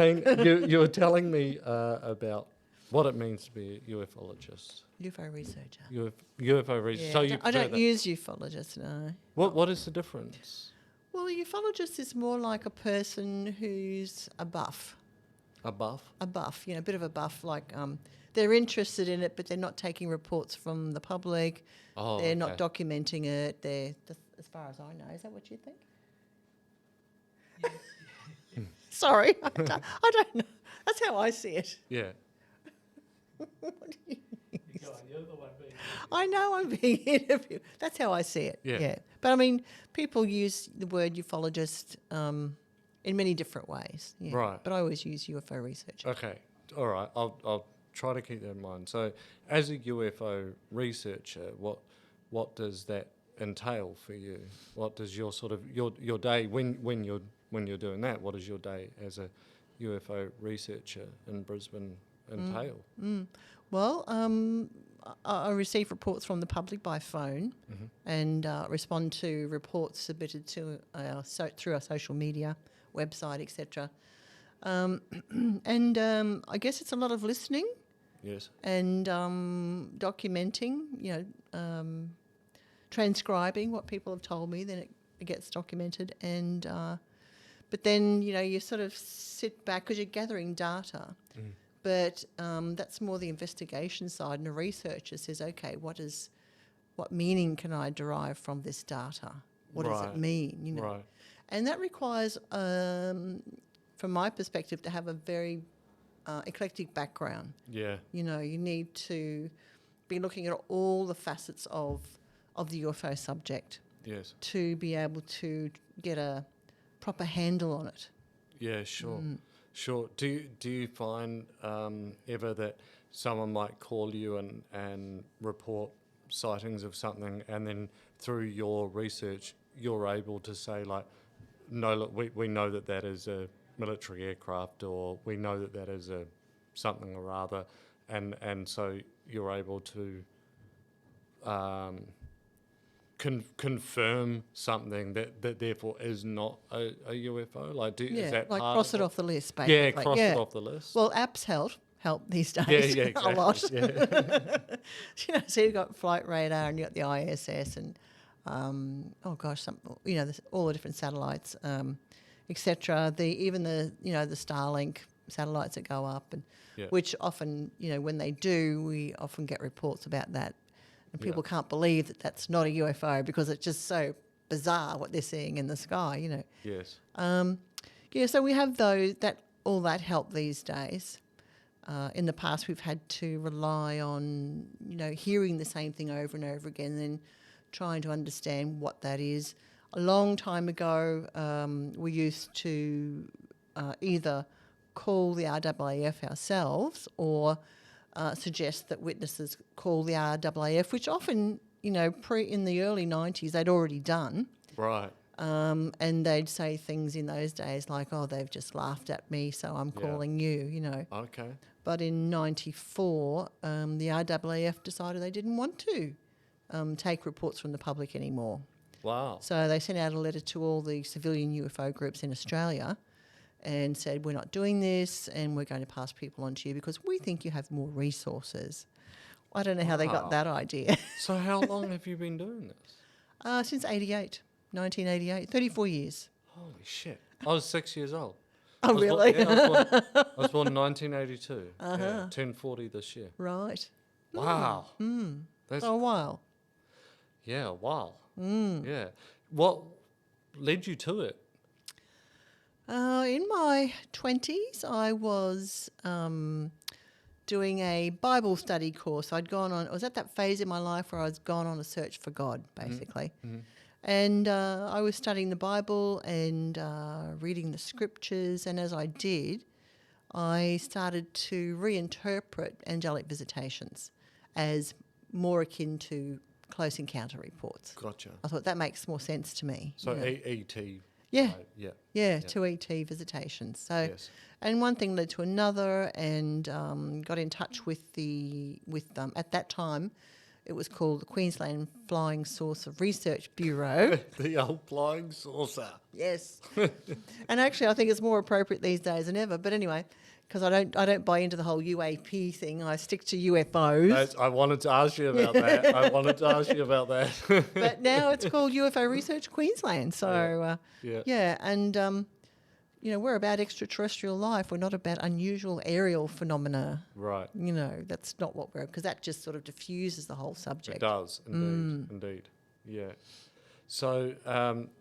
saying you were telling me about what it means to be a ufologist. UFO researcher. UFO researcher. Yeah, So you I don't prefer that. use ufologist, no. What is the difference? Well, a ufologist is more like a person who's a buff. A buff? A buff, a bit of a buff. Like they're interested in it, but they're not taking reports from the public. Oh, they're not documenting it. They're, as far as I know, is that what you think? Sorry, I don't know. That's how I see it. Yeah. You're the one being I know I'm being interviewed. That's how I see it. Yeah. But I mean, people use the word ufologist in many different ways. Yeah. Right. But I always use UFO researcher. Okay. All right. I'll try to keep that in mind. So, as a UFO researcher, what does that entail for you? What does your sort of your day when you're doing that? What does your day as a UFO researcher in Brisbane entail? Well, I receive reports from the public by phone and respond to reports submitted to through our social media, website, etc. And I guess it's a lot of listening. Yes. And documenting, transcribing what people have told me, then it gets documented. And but then, you sort of sit back because you're gathering data. But that's more the investigation side, and a researcher says, okay, what meaning can I derive from this data? What does it mean? Right. And that requires, from my perspective, to have a very eclectic background. Yeah. You need to be looking at all the facets of the UFO subject. Yes. To be able to get a proper handle on it. Yeah, sure. Sure. Do you find ever that someone might call you and report sightings of something, and then through your research you're able to say, like, no, look, we know that is a military aircraft, or we know that is a something or other, and so you're able to confirm something that therefore is not a UFO? Like, is that like part cross of it off the list, basically. Yeah, cross it off the list. Well, apps help these days. Yeah, exactly. A lot. Yeah. So you've got flight radar and you've got the ISS and there's all the different satellites, etc. Even the Starlink satellites that go up, and which often, when they do, we often get reports about that. And people can't believe that that's not a UFO because it's just so bizarre what they're seeing in the sky, Yes. So we have all that help these days. In the past, we've had to rely on, hearing the same thing over and over again, and then trying to understand what that is. A long time ago, we used to either call the RAAF ourselves or suggest that witnesses call the RAAF, which often, in the early 90s, they'd already done. Right. And they'd say things in those days like, oh, they've just laughed at me, so I'm calling you, Okay. But in 94, the RAAF decided they didn't want to take reports from the public anymore. Wow. So they sent out a letter to all the civilian UFO groups in Australia and said, we're not doing this and we're going to pass people on to you because we think you have more resources. I don't know how they got that idea. So how long have you been doing this? Since 1988, 34 years. Holy shit. I was 6 years old. Oh, really? I was born in 1982. Yeah, turned 40 this year. Right. Wow. That's For a while. Yeah, wow. Yeah. What led you to it? In my 20s, I was doing a Bible study course. I was at that phase in my life where I was gone on a search for God, basically. And I was studying the Bible and reading the scriptures. And as I did, I started to reinterpret angelic visitations as more akin to close encounter reports. Gotcha. I thought that makes more sense to me. So E.T. Yeah. Yeah. To ET visitations. So, Yes. and one thing led to another, and got in touch with at that time, it was called the Queensland Flying Saucer Research Bureau. The old flying saucer. Yes. And actually, I think it's more appropriate these days than ever. But anyway, because I don't buy into the whole UAP thing. I stick to UFOs. I wanted to ask you about that. But now it's called UFO Research Queensland. So, and we're about extraterrestrial life. We're not about unusual aerial phenomena. Right. That's not what we're, because that just sort of diffuses the whole subject. It does, indeed. Yeah. So,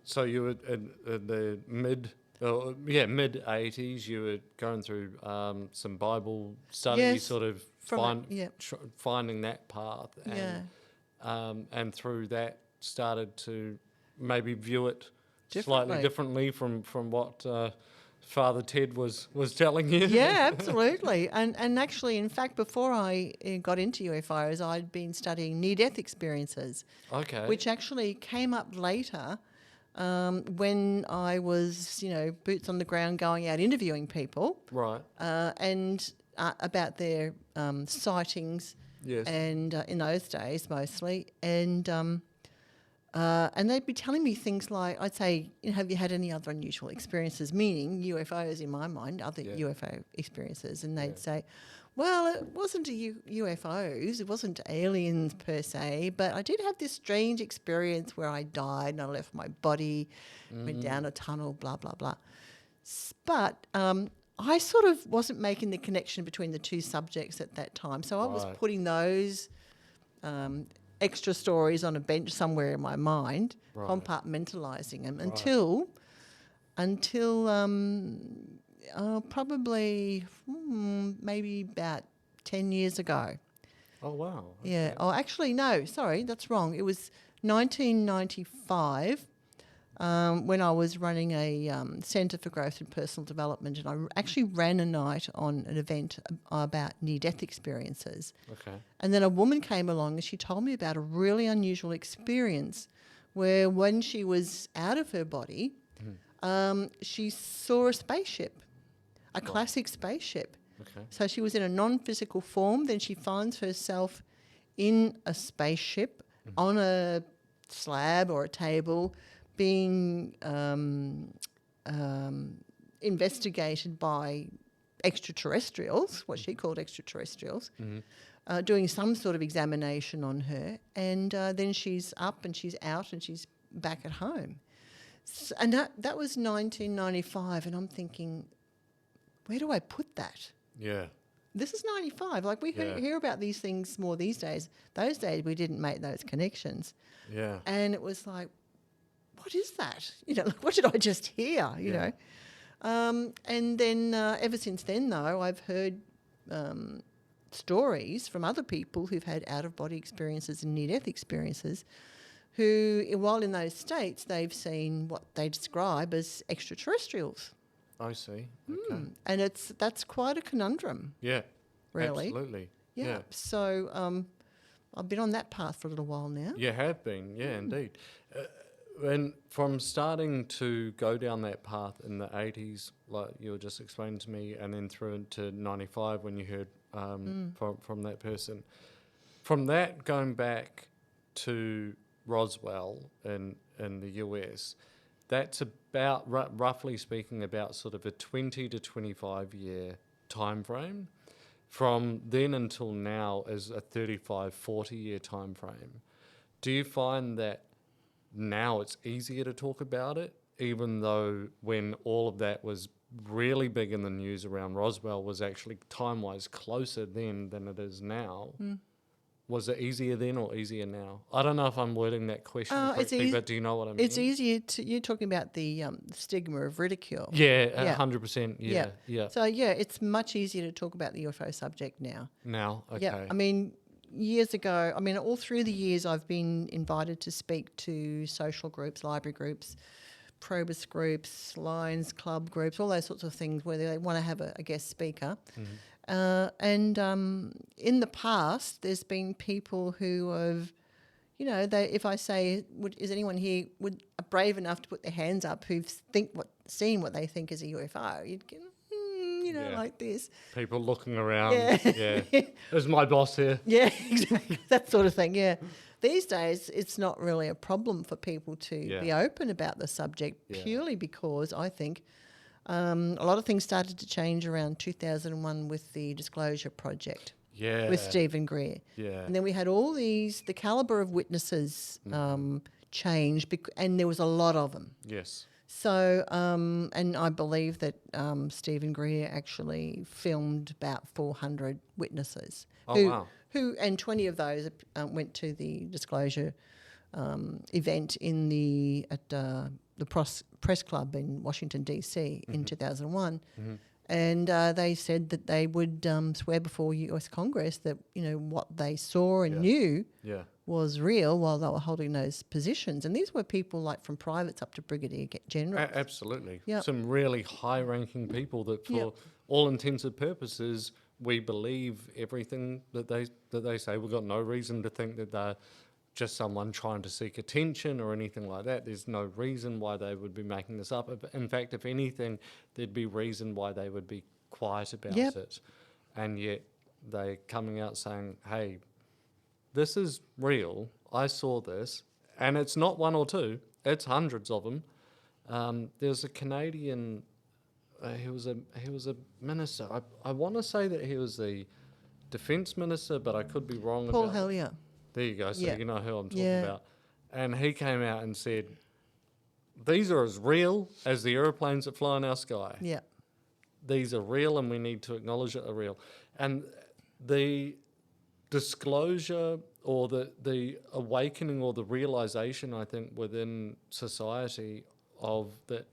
so you were in the mid 80s. You were going through some Bible study, Yes, sort of finding that path, and through that started to maybe view it slightly differently from what Father Ted was telling you. Yeah, absolutely. And actually, in fact, before I got into UFOs, I'd been studying near-death experiences. Okay. Which actually came up later when I was, boots on the ground going out interviewing people. Right. And about their sightings. Yes. And in those days mostly. And they'd be telling me things like, I'd say, have you had any other unusual experiences, meaning UFOs in my mind, other UFO experiences. And they'd say, well, it wasn't UFOs, it wasn't aliens per se, but I did have this strange experience where I died and I left my body, went down a tunnel, blah, blah, blah. But I sort of wasn't making the connection between the two subjects at that time. So I was putting those extra stories on a bench somewhere in my mind, compartmentalising them until probably maybe about 10 years ago. Oh, wow. Okay. Yeah. Oh, actually, no, sorry, that's wrong. It was 1995 when I was running a Centre for Growth and Personal Development, and I actually ran a night on an event about near-death experiences. Okay. And then a woman came along and she told me about a really unusual experience where when she was out of her body, she saw a spaceship, a classic spaceship. Okay. So she was in a non-physical form, then she finds herself in a spaceship on a slab or a table being investigated by extraterrestrials, what she called extraterrestrials, doing some sort of examination on her, and then she's up and she's out and she's back at home. So, and that was 1995, and I'm thinking, where do I put that? Yeah. This is 95. Like, we hear about these things more these days. Those days we didn't make those connections. Yeah. And it was like, what is that? Like, what did I just hear, you know? And then ever since then, though, I've heard stories from other people who've had out-of-body experiences and near-death experiences who, while in those states, they've seen what they describe as extraterrestrials. I see. Okay. And that's quite a conundrum. Yeah. Really. Absolutely. Yeah. So I've been on that path for a little while now. You have been, indeed. And from starting to go down that path in the 80s, like you were just explaining to me, and then through into 95 when you heard from that person, from that going back to Roswell in the US, that's about, roughly speaking, about sort of a 20 to 25 year time frame. From then until now is a 35, 40 year time frame. Do you find that now it's easier to talk about it, even though when all of that was really big in the news around Roswell was actually time-wise closer then than it is now? Was it easier then or easier now? I don't know if I'm wording that question correctly, but do you know what I mean? It's easier you're talking about the stigma of ridicule. Yeah, 100%. Yeah. So, it's much easier to talk about the UFO subject now. Now, okay. Yeah, I mean, years ago, all through the years I've been invited to speak to social groups, library groups, Probus groups, Lions Club groups, all those sorts of things where they want to have a guest speaker. And in the past, there's been people who have, if I say, is anyone here brave enough to put their hands up who've seen what they think is a UFO? You'd get, Yeah. like this. People looking around. Yeah. Yeah. There's my boss here. Yeah, exactly. That sort of thing, yeah. These days, it's not really a problem for people to Yeah. be open about the subject Yeah. purely because I think a lot of things started to change around 2001 with the Disclosure Project Yeah. with Stephen Greer. Yeah. And then we had all the calibre of witnesses change, and there was a lot of them. Yes. So, and I believe that Stephen Greer actually filmed about 400 witnesses. Oh, wow. And 20 of those went to the Disclosure event at the Press Club in Washington, D.C. in 2001. Mm-hmm. And they said that they would swear before US Congress that, what they saw and knew Yeah. was real while they were holding those positions. And these were people like from privates up to brigadier generals. Absolutely. Yep. Some really high-ranking people that, for Yep. all intents and purposes, we believe everything that they say. We've got no reason to think that they're just someone trying to seek attention or anything like that. There's no reason why they would be making this up. In fact, if anything, there'd be reason why they would be quiet about Yep. it. And yet they're coming out saying, hey, this is real. I saw this. And it's not one or two. It's hundreds of them. There's a Canadian... he was a minister. I want to say that he was the defence minister, but I could be wrong Paul about Hellyer. There you go. So Yeah. you know who I'm talking Yeah. about. And he came out and said, these are as real as the aeroplanes that fly in our sky. Yeah. These are real and we need to acknowledge that they're real. And the disclosure or the awakening or the realisation, I think, within society of that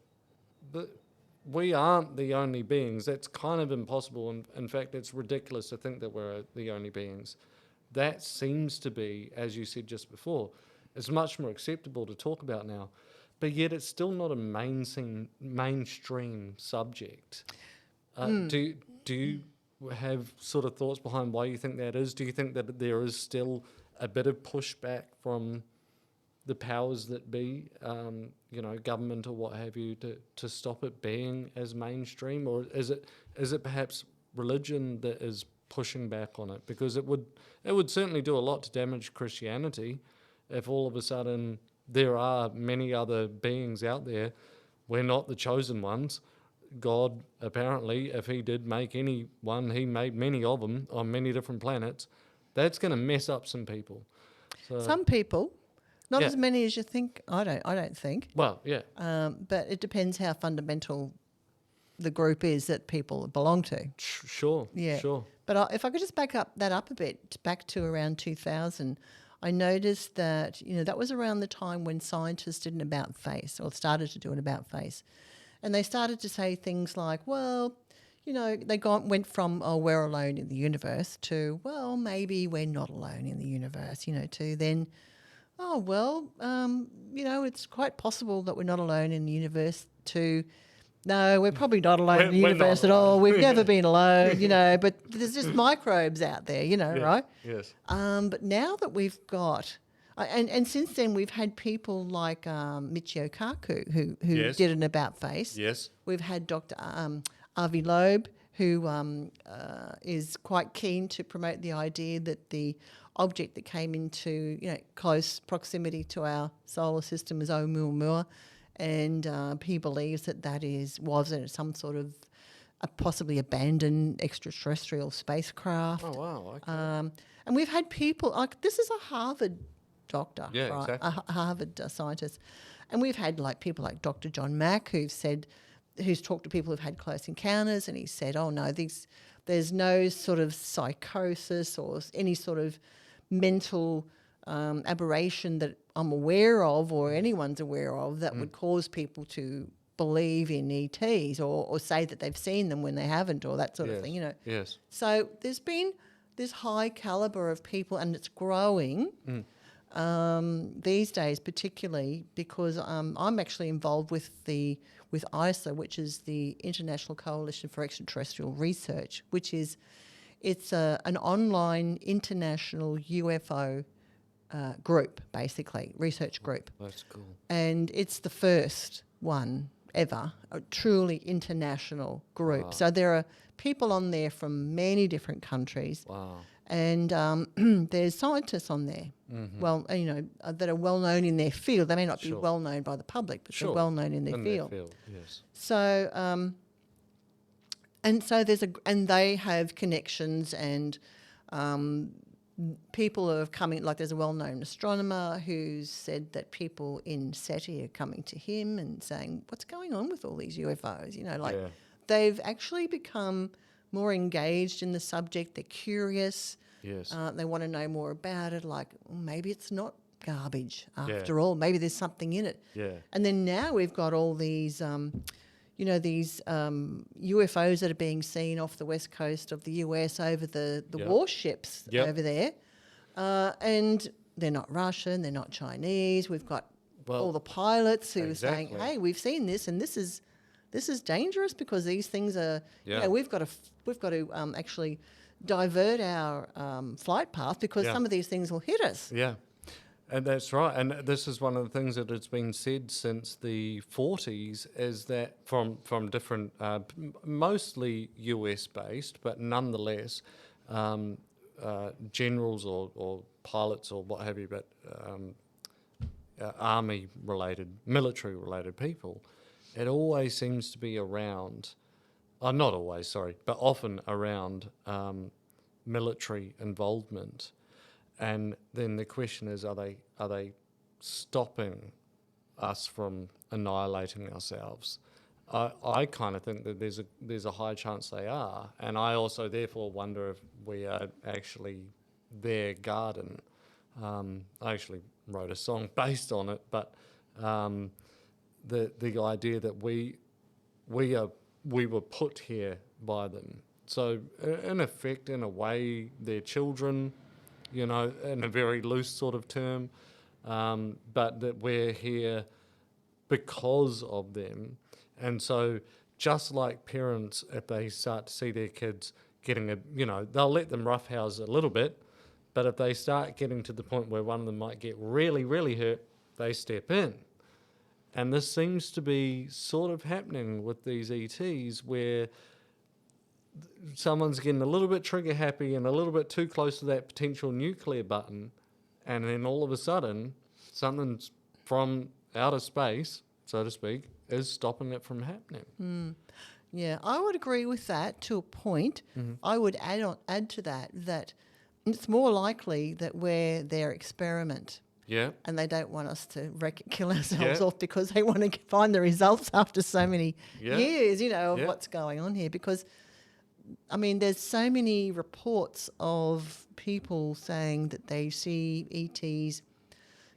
we aren't the only beings. That's kind of impossible. And in fact, it's ridiculous to think that we're the only beings. That seems to be, as you said just before, it's much more acceptable to talk about now. But yet it's still not a mainstream subject. Do you have sort of thoughts behind why you think that is? Do you think that there is still a bit of pushback from the powers that be, government or what have you, to stop it being as mainstream? Or is it perhaps religion that is pushing back on it? Because it would certainly do a lot to damage Christianity if all of a sudden there are many other beings out there. We're not the chosen ones. God, apparently, if he did make anyone, he made many of them on many different planets. That's going to mess up some people. So, Some people, not Yeah. as many as you think. I don't think. well, yeah. But it depends how fundamental the group is that people belong to. Sure. Yeah. Sure. But if I could just back up a bit, back to around 2000, I noticed that, that was around the time when scientists did an about face or started to do an about face. And they started to say things like, well, they went from, oh, we're alone in the universe to, well, maybe we're not alone in the universe, to then, oh, well, it's quite possible that we're not alone in the universe to, no, we're probably not alone in the We're universe not at all. alone. We've never been alone, but there's just microbes out there, right? Yes. But now that we've got, and since then we've had people like Michio Kaku who Yes. did an about face. Yes. We've had Dr. Avi Loeb, who is quite keen to promote the idea that the object that came into close proximity to our solar system is Oumuamua, and he believes that wasn't some sort of a possibly abandoned extraterrestrial spacecraft. Oh, wow. Okay. And we've had people like, this is a Harvard doctor, Yeah, right? exactly. A Harvard scientist, and we've had like people like Dr. John Mack who's talked to people who've had close encounters, and he said, oh no, there's no sort of psychosis or any sort of mental aberration that I'm aware of or anyone's aware of that would cause people to believe in ETs or say that they've seen them when they haven't, or that sort of thing, Yes. So there's been this high caliber of people, and it's growing these days, particularly because I'm actually involved with ISA, which is the International Coalition for Extraterrestrial Research, which is an online international UFO group, basically research group, That's cool. and it's the first one ever, a truly international group. Wow. So there are people on there from many different countries. Wow. And there's scientists on there, well, that are well known in their field. They may not be Sure. well known by the public, but Sure. they're well known in their field. Yes. So, and so and they have connections and people are coming. Like there's a well-known astronomer who's said that people in SETI are coming to him and saying, "What's going on with all these UFOs?" Yeah. They've actually become more engaged in the subject. They're curious. Yes. They want to know more about it. Like, maybe it's not garbage after Yeah. all. Maybe there's something in it. Yeah. And then now we've got all these, UFOs that are being seen off the west coast of the US over the Yep. warships Yep. over there. And they're not Russian, they're not Chinese. We've got Well, all the pilots who are saying, exactly. "Hey, we've seen this, and this is dangerous because these things are. Yeah. We've got to actually divert our flight path because Yeah. some of these things will hit us." Yeah, and that's right. And this is one of the things that has been said since the 40s is that from different, mostly US based, but nonetheless, generals or pilots or what have you, but army related, military related people, it always seems to be around. Not always, sorry, but often around military involvement. And then the question is, are they stopping us from annihilating ourselves? I kind of think that there's a high chance they are, and I also therefore wonder if we are actually their garden. I actually wrote a song based on it, but the idea that we were put here by them. So in effect, in a way, they're children, in a very loose sort of term, but that we're here because of them. And so just like parents, if they start to see their kids getting they'll let them roughhouse a little bit, but if they start getting to the point where one of them might get really, really hurt, they step in. And this seems to be sort of happening with these ETs where someone's getting a little bit trigger happy and a little bit too close to that potential nuclear button, and then all of a sudden something from outer space, so to speak, is stopping it from happening. Yeah, I would agree with that to a point. I would add to that it's more likely that we're their experiment. Yeah. And they don't want us to kill ourselves Yeah. off because they want to find the results after so many Yeah. years, of Yeah. what's going on here. Because, there's so many reports of people saying that they see ETs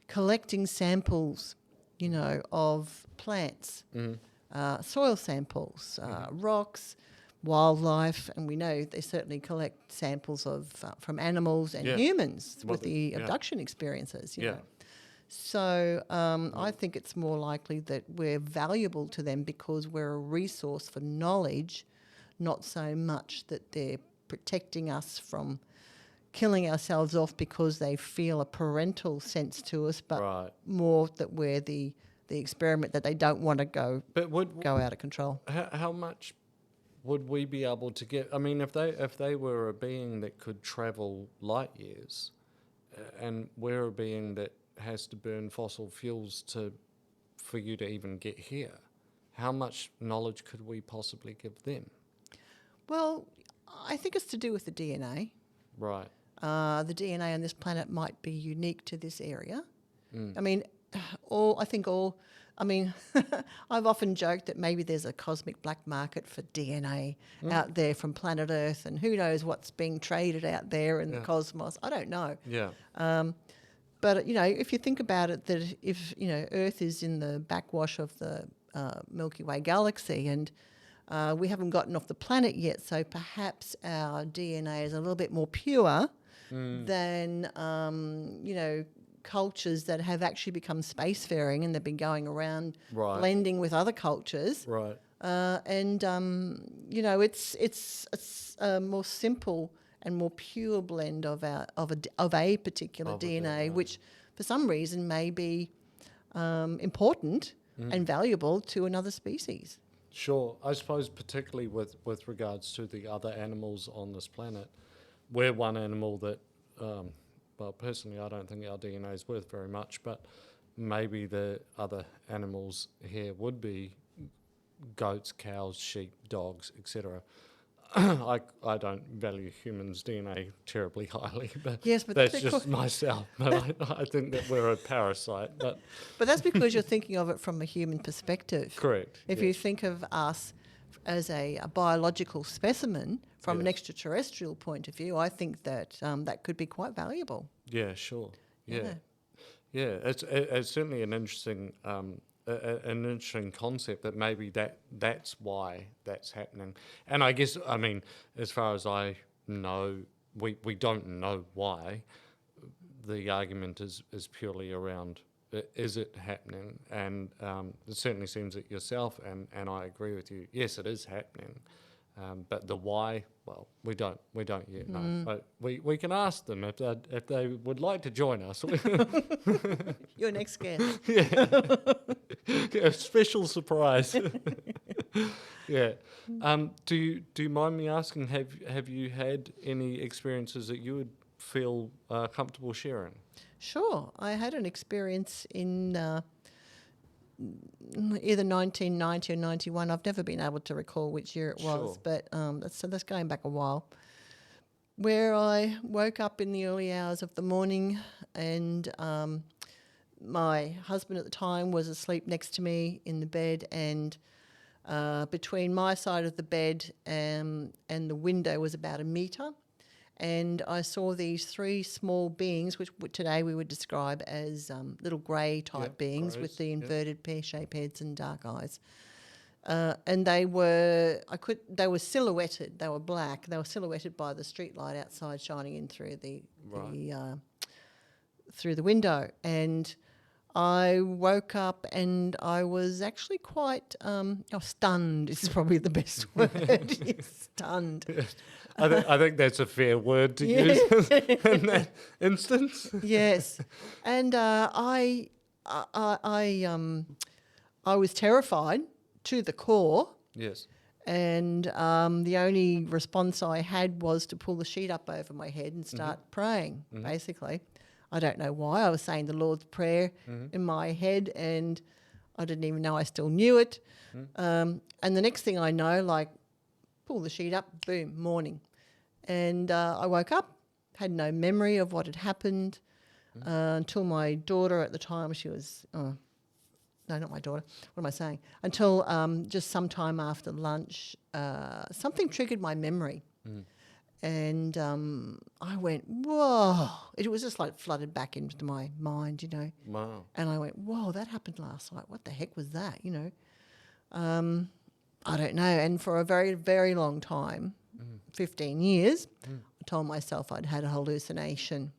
collecting samples, of plants, soil samples, rocks, wildlife, and we know they certainly collect samples of from animals and Yeah. humans Well, with the yeah. abduction experiences. You Yeah. know. So I think it's more likely that we're valuable to them because we're a resource for knowledge, not so much that they're protecting us from killing ourselves off because they feel a parental sense to us, but Right. more that we're the experiment that they don't want to go But go out of control. how much would we be able to get? I mean, if they were a being that could travel light years, and we're a being that has to burn fossil fuels for you to even get here, how much knowledge could we possibly give them? Well, I think it's to do with the DNA. Right. The DNA on this planet might be unique to this area. Mm. I mean, I've often joked that maybe there's a cosmic black market for DNA out there from planet Earth, and who knows what's being traded out there in the cosmos. I don't know. Yeah. But, if you think about it, that if, Earth is in the backwash of the Milky Way galaxy and we haven't gotten off the planet yet, so perhaps our DNA is a little bit more pure than, cultures that have actually become spacefaring and they've been going around Right. blending with other cultures. Right. It's a more simple and more pure blend of a particular Of a DNA, DNA. which for some reason may be important and valuable to another species. Sure. I suppose particularly with regards to the other animals on this planet, we're one animal that, well, personally, I don't think our DNA is worth very much, but maybe the other animals here would be goats, cows, sheep, dogs, etc. I don't value humans' DNA terribly highly, but, Yes, but that's that's just myself. But I think that we're a parasite. But But that's because you're thinking of it from a human perspective. correct. If yeah. you think of us as a biological specimen from an Yes. extraterrestrial point of view, I think that that could be quite valuable. Yeah, sure. Yeah, Yeah. It's certainly an interesting an interesting concept that maybe that's why that's happening. And I guess, I mean, as far as I know, we don't know why. The argument is purely around is it happening, and it certainly seems that yourself and I agree with you. Yes, it is happening. But the why, well, we don't yet know. But we can ask them if they would like to join us. Your next guest. A special surprise. Yeah. Do you mind me asking? Have you had any experiences that you would feel comfortable sharing? Sure. I had an experience in either 1990 or 91. I've never been able to recall which year it was, Sure. but that's going back a while, where I woke up in the early hours of the morning and my husband at the time was asleep next to me in the bed, and between my side of the bed and the window was about a metre. And I saw these three small beings, which today we would describe as little grey type Yep, beings greys, with the yep. inverted pear-shaped heads and dark eyes. And they were silhouetted. They were black. They were silhouetted by the street light outside shining in through through the window. And I woke up and I was actually quite stunned is probably the best word. Yes, stunned. I think that's a fair word to Yeah. use in that instance. Yes, and I was terrified to the core, Yes. and the only response I had was to pull the sheet up over my head and start praying. Basically, I don't know why. I was saying the Lord's Prayer in my head, and I didn't even know I still knew it. And the next thing I know, like, pull the sheet up, boom, morning. And I woke up, had no memory of what had happened until my daughter at the time, she was, no, not my daughter, what am I saying? Until just sometime after lunch, something triggered my memory. And I went, whoa. It was just like flooded back into my mind, you know. Wow. And I went, whoa, that happened last night. What the heck was that, you know? I don't know. And for a very, very long time, 15 years, I told myself I'd had a hallucination.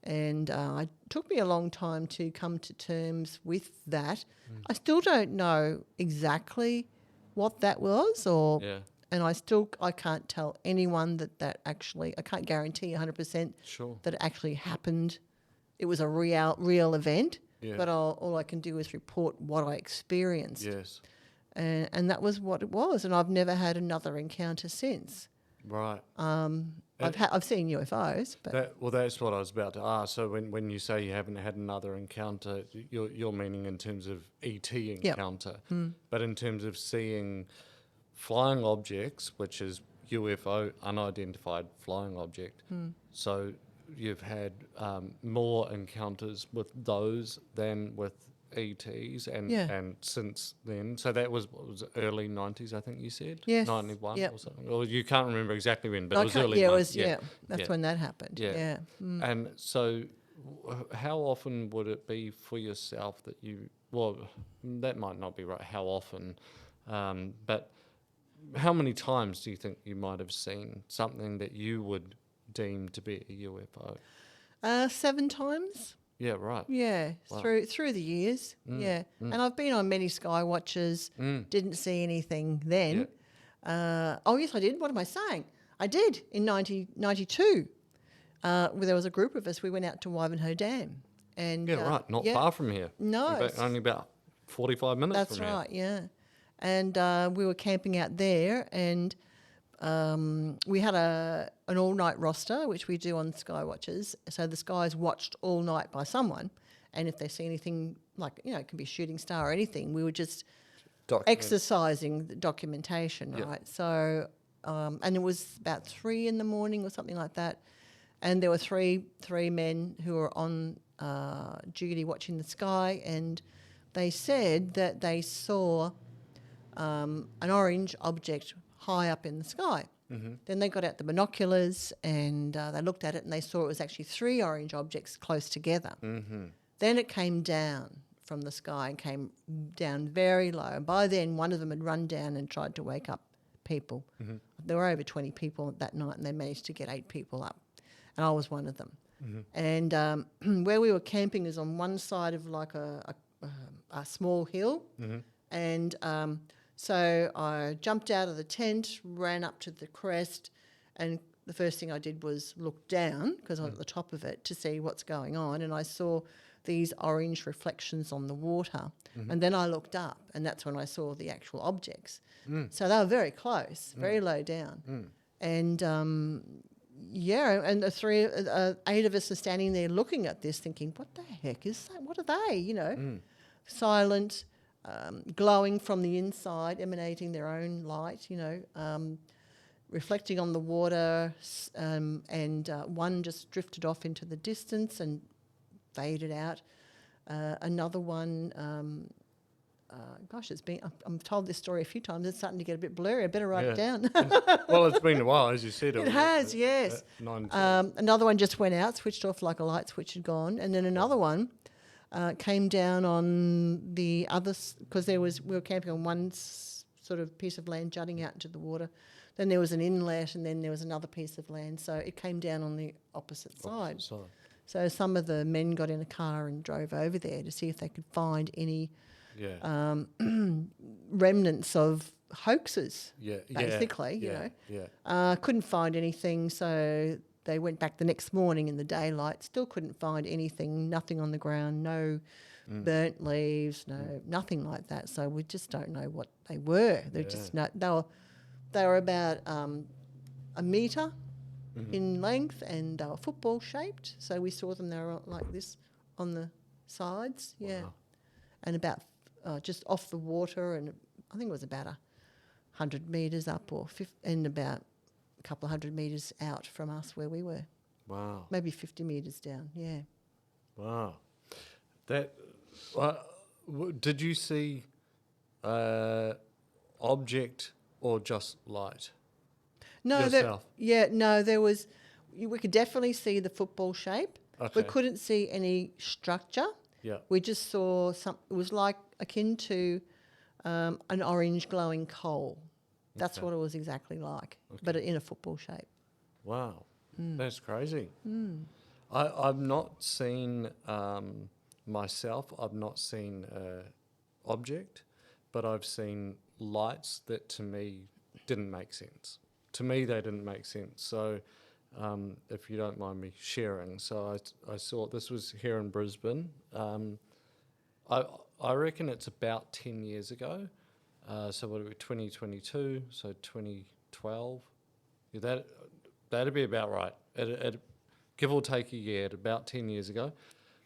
And it took me a long time to come to terms with that. I still don't know exactly what that was, Yeah. and I can't tell anyone that actually, I can't guarantee 100% Sure. that it actually happened. It was a real event, Yeah. but all I can do is report what I experienced. Yes. And that was what it was, and I've never had another encounter since. Right. I've seen UFOs, but That's what I was about to ask. So when you say you haven't had another encounter, you're meaning in terms of ET encounter, but in terms of seeing flying objects, which is UFO, unidentified flying object. So you've had more encounters with those than with ETs, and since then, so that was, what was it, early 90s, I think you said? Yes, 91 yep. or something. Or you can't remember exactly when, but it was I can't- early yeah, 90s. that's when that happened. Yeah. Yeah. And so, how often would it be for yourself that you? Well, that might not be right. How often? But how many times do you think you might have seen something that you would deem to be a UFO? 7 times. Yeah. Right. Yeah, Wow. through the years. Yeah, and I've been on many sky watches. Didn't see anything then. Oh yes, I did. What am I saying? I did in 1992. Where there was a group of us. We went out to Wivenhoe Dam, and Yeah. Right. Not far from here. No, Only about 45 minutes That's from here. right, yeah. And we were camping out there, and we had an all-night roster, which we do on Sky Watches. So the Sky's watched all night by someone, and if they see anything, like, it can be a shooting star or anything, we were just exercising the documentation, Yeah. right? So, and it was about 3 a.m. or something like that, and there were three men who were on duty watching the sky, and they said that they saw an orange object high up in the sky. Mm-hmm. Then they got out the binoculars and they looked at it, and they saw it was actually 3 orange objects close together. Mm-hmm. Then it came down from the sky and came down very low. And by then, one of them had run down and tried to wake up people. Mm-hmm. There were over 20 people that night, and they managed to get 8 people up, and I was one of them. Mm-hmm. And where we were camping is on one side of like a small hill, mm-hmm. and so I jumped out of the tent, ran up to the crest, and the first thing I did was look down, because I was at the top of it, to see what's going on, and I saw these orange reflections on the water. Mm-hmm. And then I looked up, and that's when I saw the actual objects. So they were very close, very low down. And and the 8 of us are standing there looking at this, thinking, what the heck is that? What are they? Silent, glowing from the inside, emanating their own light, reflecting on the water, and one just drifted off into the distance and faded out. Another one, I'm told this story a few times, it's starting to get a bit blurry. I better write it down. Well, it's been a while, as you said. It has, yes. 9 Another one just went out, switched off like a light switch had gone. And then another one came down on the other, because we were camping on one sort of piece of land jutting out into the water. Then there was an inlet, and then there was another piece of land. So it came down on the opposite side. So some of the men got in a car and drove over there to see if they could find any remnants of hoaxes, basically, couldn't find anything, so they went back the next morning in the daylight, still couldn't find anything, nothing on the ground, no burnt leaves, nothing like that. So we just don't know what they were. They're just not, they were about a metre in length, and they were football shaped, so we saw them, they were like this on the sides, and about just off the water, and I think it was about 100 metres up, and about a couple of 100 metres out from us where we were. Wow. Maybe 50 metres down, Wow. That, did you see object or just light? No, yourself? There was, we could definitely see the football shape. Okay. We couldn't see any structure. Yeah. We just saw it was like akin to an orange glowing coal. That's what it was exactly like, but in a football shape. Wow. That's crazy. I've not seen, myself, I've not seen object, but I've seen lights that to me didn't make sense. To me, they didn't make sense. So if you don't mind me sharing, so I saw, this was here in Brisbane. I reckon it's about 10 years ago. So what are we, 2022, so 2012. Yeah, that'd be about right. Give or take a year, at about 10 years ago.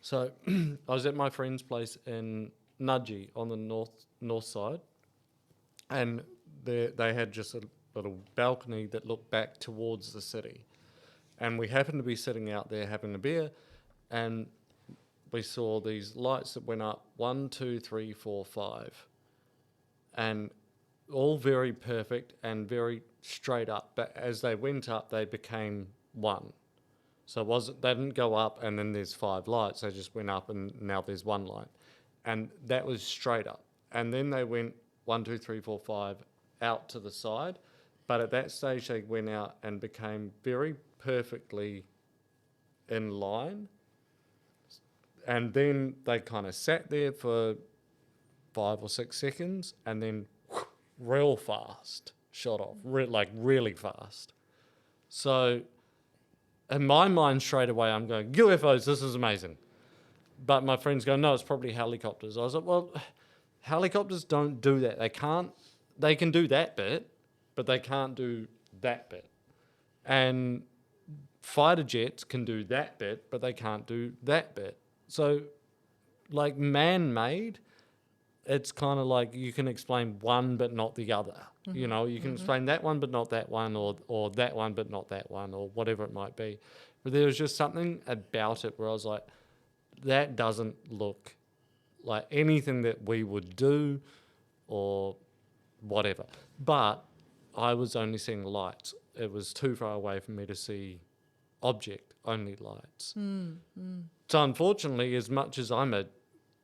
So I was at my friend's place in Nudgee on the north side, and they had just a little balcony that looked back towards the city. And we happened to be sitting out there having a beer, and we saw these lights that went up 1, 2, 3, 4, 5, and all very perfect and very straight up. But as they went up, they became one. So they didn't go up and then there's 5 lights. They just went up and now there's 1 light, and that was straight up. And then they went 1, 2, 3, 4, 5 out to the side. But at that stage, they went out and became very perfectly in line. And then they kind of sat there for 5 or 6 seconds, and then real fast shot off, really fast. So in my mind straight away, I'm going, UFOs, this is amazing. But my friends go, no, it's probably helicopters. I was like, well, helicopters don't do that. They can do that bit, but they can't do that bit. And fighter jets can do that bit, but they can't do that bit. So, like man-made, it's kind of like you can explain one but not the other. You know, you can explain that one but not that one, or that one but not that one, or whatever it might be. But there was just something about it where I was like, that doesn't look like anything that we would do or whatever. But I was only seeing lights. It was too far away for me to see object-only lights. So unfortunately, as much as I'm a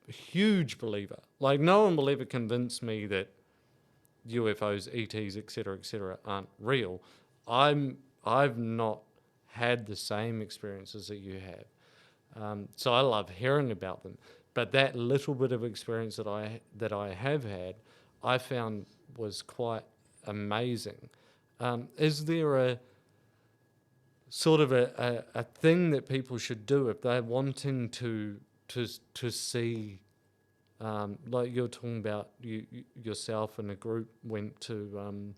huge believer, like no one will ever convince me that UFOs, ETs, etc., aren't real. I've not had the same experiences that you have. So I love hearing about them. But that little bit of experience that I have had, I found was quite amazing. Is there a sort of a thing that people should do if they're wanting to see, like you're talking about, you yourself and a group went to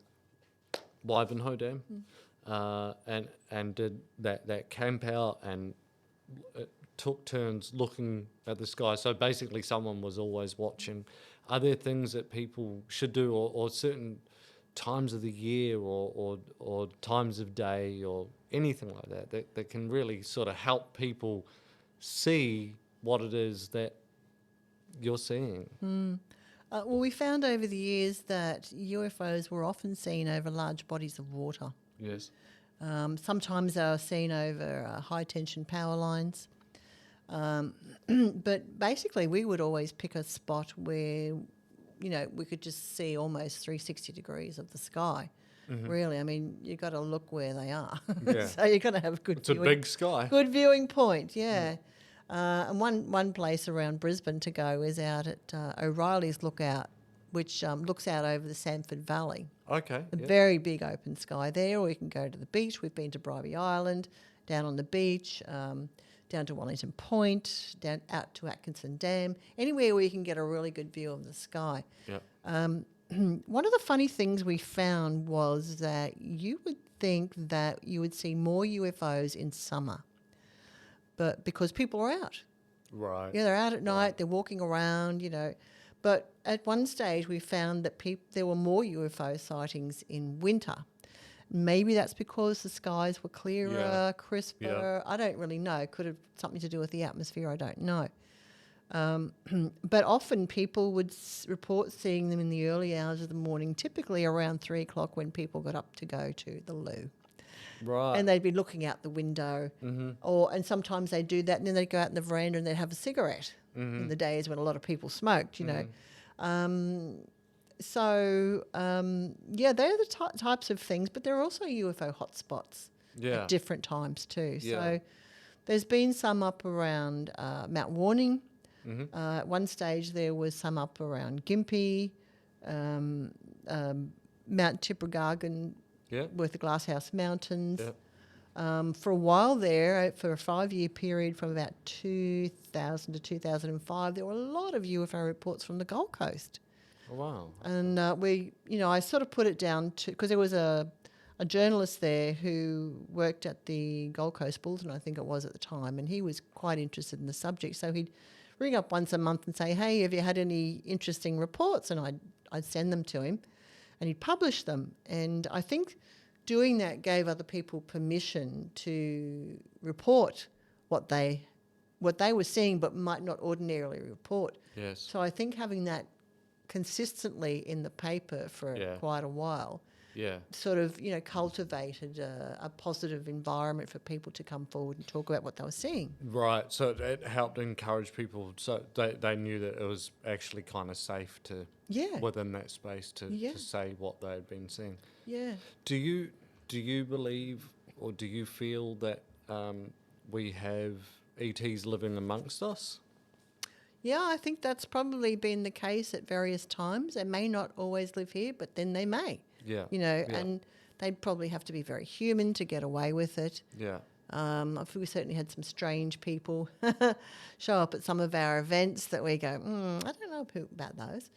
Ivanhoe Dam, and did that camp out and took turns looking at the sky. So basically, someone was always watching. Are there things that people should do, or certain times of the year, or times of day, or anything like that can really sort of help people see what it is that you're seeing? Well, we found over the years that UFOs were often seen over large bodies of water. Yes. Sometimes they were seen over high-tension power lines. But basically, we would always pick a spot where, we could just see almost 360 degrees of the sky. Really, I mean, you got to look where they are. Yeah. So you're going to have It's a big sky. good viewing point, yeah. And one place around Brisbane to go is out at O'Reilly's Lookout, which looks out over the Samford Valley. Okay. A yeah. very big open sky there, or you can go to the beach. We've been to Bribie Island, down on the beach, down to Wellington Point, down out to Atkinson Dam, anywhere where you can get a really good view of the sky. Yeah. One of the funny things we found was that you would think that you would see more UFOs in summer, but because people are out. Right. Yeah, they're out at night, they're walking around, But at one stage we found that there were more UFO sightings in winter. Maybe that's because the skies were clearer, crisper. Yeah. I don't really know. Could have something to do with the atmosphere. I don't know. But often people would report seeing them in the early hours of the morning, typically around 3 o'clock when people got up to go to the loo. Right. And they'd be looking out the window. And sometimes they'd do that and then they'd go out in the veranda and they'd have a cigarette in the days when a lot of people smoked, they're the types of things, but there are also UFO hotspots at different times too. Yeah. So there's been some up around Mount Warning. At one stage there was some up around Gympie, Mount Tippergargan with the Glasshouse Mountains. For a while there, for a 5-year period from about 2000 to 2005, there were a lot of UFO reports from the Gold Coast. Oh, wow. And I sort of put it down to, because there was a journalist there who worked at the Gold Coast Bulletin, I think it was at the time, and he was quite interested in the subject. So he'd ring up once a month and say, hey, have you had any interesting reports? And I'd send them to him and he'd publish them. And I think doing that gave other people permission to report what they were seeing but might not ordinarily report. Yes. So I think having that consistently in the paper for quite a while sort of, cultivated a positive environment for people to come forward and talk about what they were seeing. Right. So it helped encourage people so they knew that it was actually kind of safe to within that space to say what they had been seeing. Yeah. Do you believe or do you feel that we have ETs living amongst us? Yeah, I think that's probably been the case at various times. They may not always live here, but then they may. Yeah. And they'd probably have to be very human to get away with it. Yeah. We certainly had some strange people show up at some of our events that we go, I don't know about those.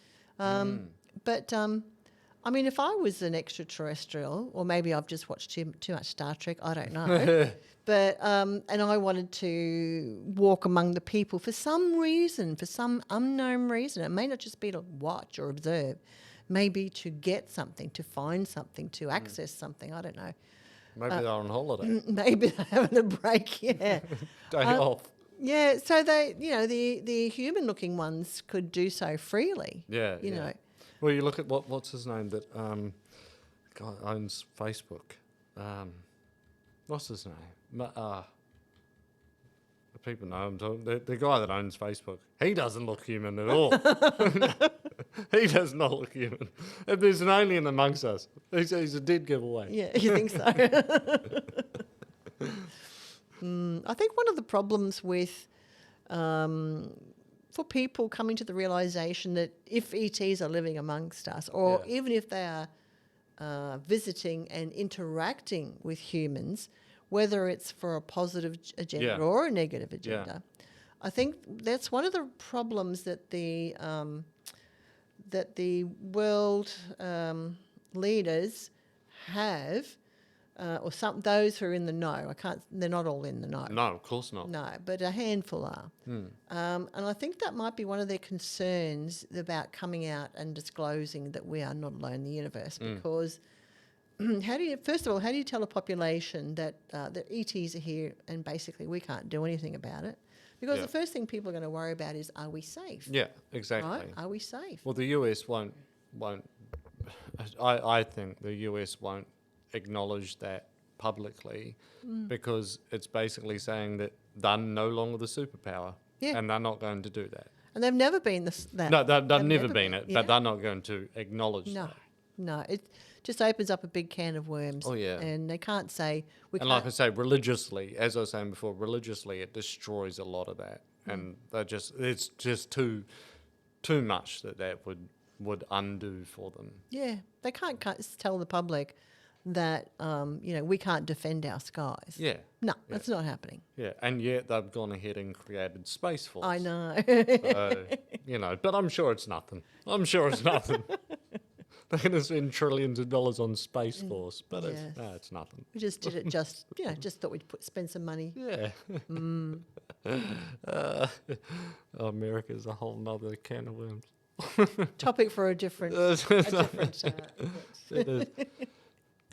But I mean, if I was an extraterrestrial, or maybe I've just watched too much Star Trek, I don't know. But and I wanted to walk among the people for some reason, for some unknown reason. It may not just be to watch or observe, maybe to get something, to find something, to access something. I don't know. Maybe they're on holiday. Maybe they're having a break. Yeah. Day off. Yeah. So they, the human-looking ones could do so freely. Yeah. You know. Well, you look at what's his name that guy owns Facebook. What's his name? The people know him. The guy that owns Facebook. He doesn't look human at all. He does not look human. If there's an alien amongst us, he's a dead giveaway. Yeah, you think so? I think one of the problems with for people coming to the realisation that if ETs are living amongst us, or even if they are visiting and interacting with humans, whether it's for a positive agenda or a negative agenda, I think that's one of the problems that the world leaders have, or those who are in the know. They're not all in the know. No, of course not. No, but a handful are. And I think that might be one of their concerns about coming out and disclosing that we are not alone in the universe, because how do you tell a population that ETs are here and basically we can't do anything about it? Because the first thing people are going to worry about is, are we safe? Yeah, exactly. Right? Are we safe? Well, the US won't. I think the US won't acknowledge that publicly because it's basically saying that they're no longer the superpower, and they're not going to do that. And they've never been that. No, they've never been it, but they're not going to acknowledge that. No, it just opens up a big can of worms. Oh, yeah. And they can't say... And like I say, religiously, as I was saying before, religiously it destroys a lot of that. And it's just too much that would undo for them. Yeah, they can't tell the public that, we can't defend our skies. Yeah. No, that's not happening. Yeah, and yet they've gone ahead and created Space Force. I know. But I'm sure it's nothing. They're going to spend trillions of dollars on Space Force, but it's nothing. We just did it just thought we'd spend some money. Yeah. America's a whole nother can of worms. Topic for a different...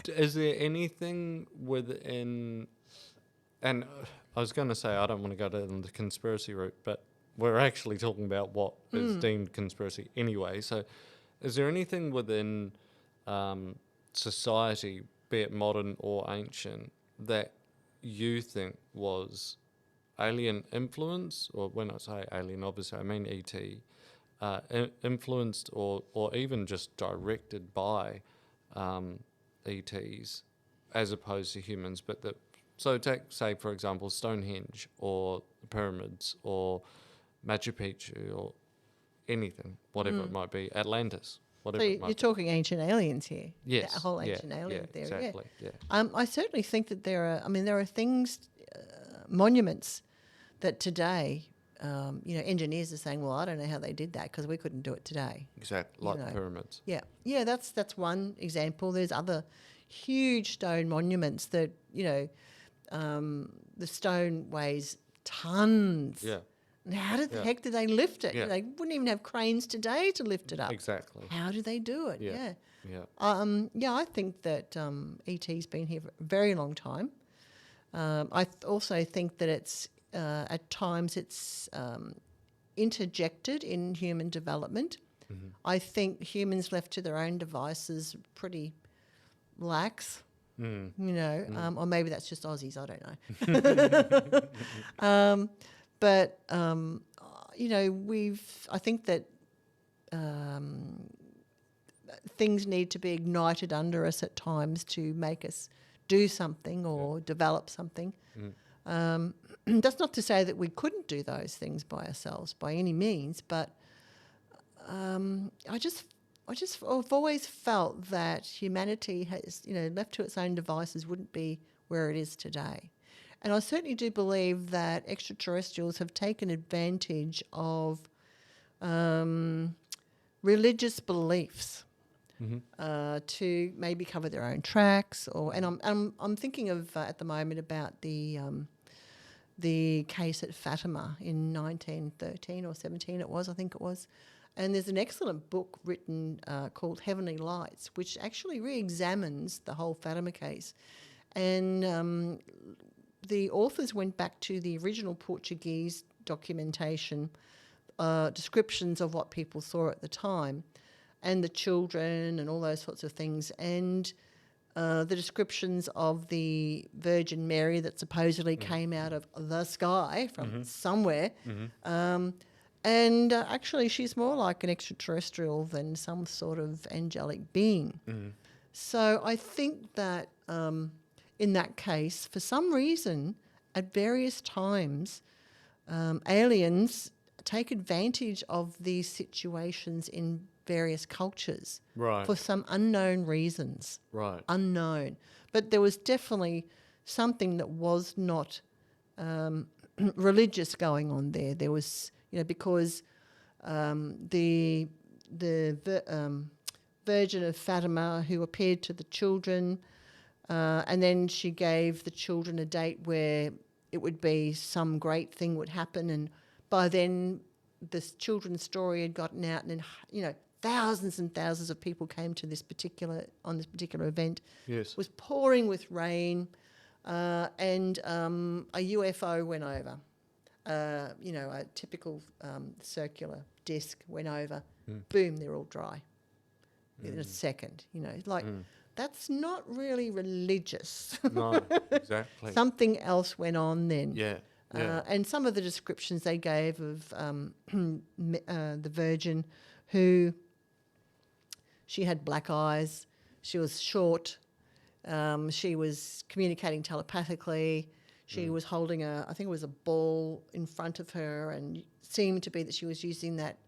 Is there anything within... And I was going to say I don't want to go down the conspiracy route, but we're actually talking about what is deemed conspiracy anyway, so... Is there anything within society, be it modern or ancient, that you think was alien influence, or when I say alien, obviously I mean ET, influenced or even just directed by ETs as opposed to humans? So take, say, for example, Stonehenge or the pyramids or Machu Picchu or anything, whatever it might be, Atlantis, whatever it might be. You're talking ancient aliens here. Yes. That whole ancient alien theory. Exactly. Yeah. I certainly think that there are things, monuments that today, engineers are saying, well, I don't know how they did that because we couldn't do it today. Exactly, like the pyramids. Yeah. Yeah, that's one example. There's other huge stone monuments that, the stone weighs tons. Yeah. And how the heck did they lift it? Yeah. They wouldn't even have cranes today to lift it up. Exactly. How do they do it? Yeah. Yeah. I think that ET's been here for a very long time. I also think that it's at times it's interjected in human development. Mm-hmm. I think humans left to their own devices pretty lax. Or maybe that's just Aussies. I don't know. But I think that things need to be ignited under us at times to make us do something or develop something. That's not to say that we couldn't do those things by ourselves by any means, but I've always felt that humanity has, left to its own devices, wouldn't be where it is today. And I certainly do believe that extraterrestrials have taken advantage of religious beliefs to maybe cover their own tracks. And I'm thinking of at the moment about the case at Fatima in 1913 or 17 I think it was. And there's an excellent book written called Heavenly Lights, which actually re-examines the whole Fatima case. And the authors went back to the original Portuguese documentation, descriptions of what people saw at the time, and the children and all those sorts of things, and the descriptions of the Virgin Mary that supposedly came out of the sky from somewhere. And actually, she's more like an extraterrestrial than some sort of angelic being. So I think that in that case, for some reason, at various times, aliens take advantage of these situations in various cultures for some unknown reasons. Unknown. But there was definitely something that was not religious going on there. There was, because the Virgin of Fatima who appeared to the children, and then she gave the children a date where it would be some great thing would happen, and by then this children's story had gotten out, and then, thousands and thousands of people came to this particular event. Yes. It was pouring with rain, and a UFO went over. A typical circular disc went over. Boom, they're all dry in a second. That's not really religious. No, exactly. Something else went on then. Yeah. And some of the descriptions they gave of the Virgin, who she had black eyes, she was short, she was communicating telepathically, she was holding I think it was a ball in front of her, and seemed to be that she was using that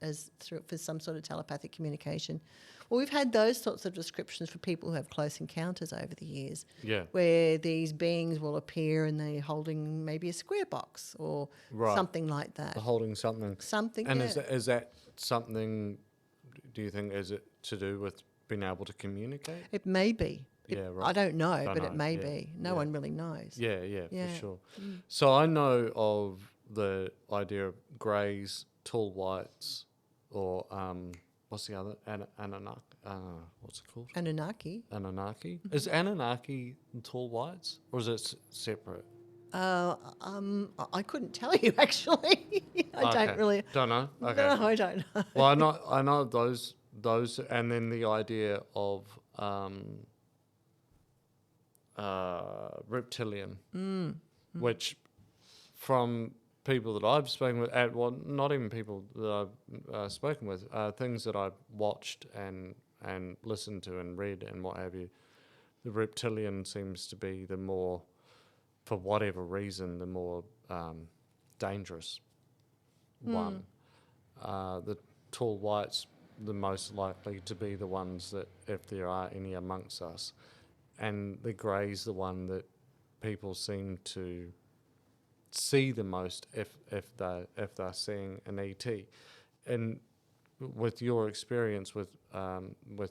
for some sort of telepathic communication. Well, we've had those sorts of descriptions for people who have close encounters over the years, where these beings will appear and they're holding maybe a square box or something like that. They're holding something. Something, and is that something, do you think, is it to do with being able to communicate? It may be. I don't know, but it may be. No one really knows. Yeah, for sure. So I know of the idea of greys, tall whites, or what's the other? Anunnaki. What's it called? Anunnaki. Anunnaki. Is Anunnaki tall whites, or is it separate? I couldn't tell you actually. I don't really. Don't know. Okay. No, I don't know. Well, I know those, and then the idea of reptilian, which from people that I've spoken with, not even people that I've spoken with, things that I've watched and listened to and read and what have you, the reptilian seems to be the more, for whatever reason, the more dangerous one. The tall whites, the most likely to be the ones that, if there are any amongst us, and the grey's the one that people seem to see the most if they're seeing an ET. And with your experience with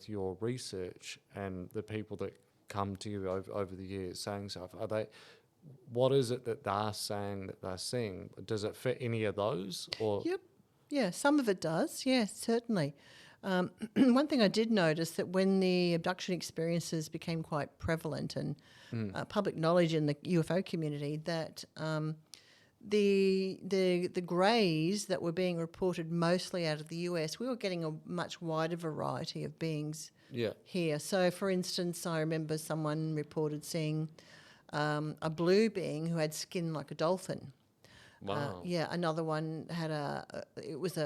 your research and the people that come to you over the years saying stuff, what is it that they're saying that they're seeing? Does it fit any of those? Or Yep. Yeah, some of it does. Yes, certainly. One thing I did notice that when the abduction experiences became quite prevalent and public knowledge in the UFO community, that the greys that were being reported mostly out of the US, we were getting a much wider variety of beings here. So, for instance, I remember someone reported seeing a blue being who had skin like a dolphin. wow, Another one had it was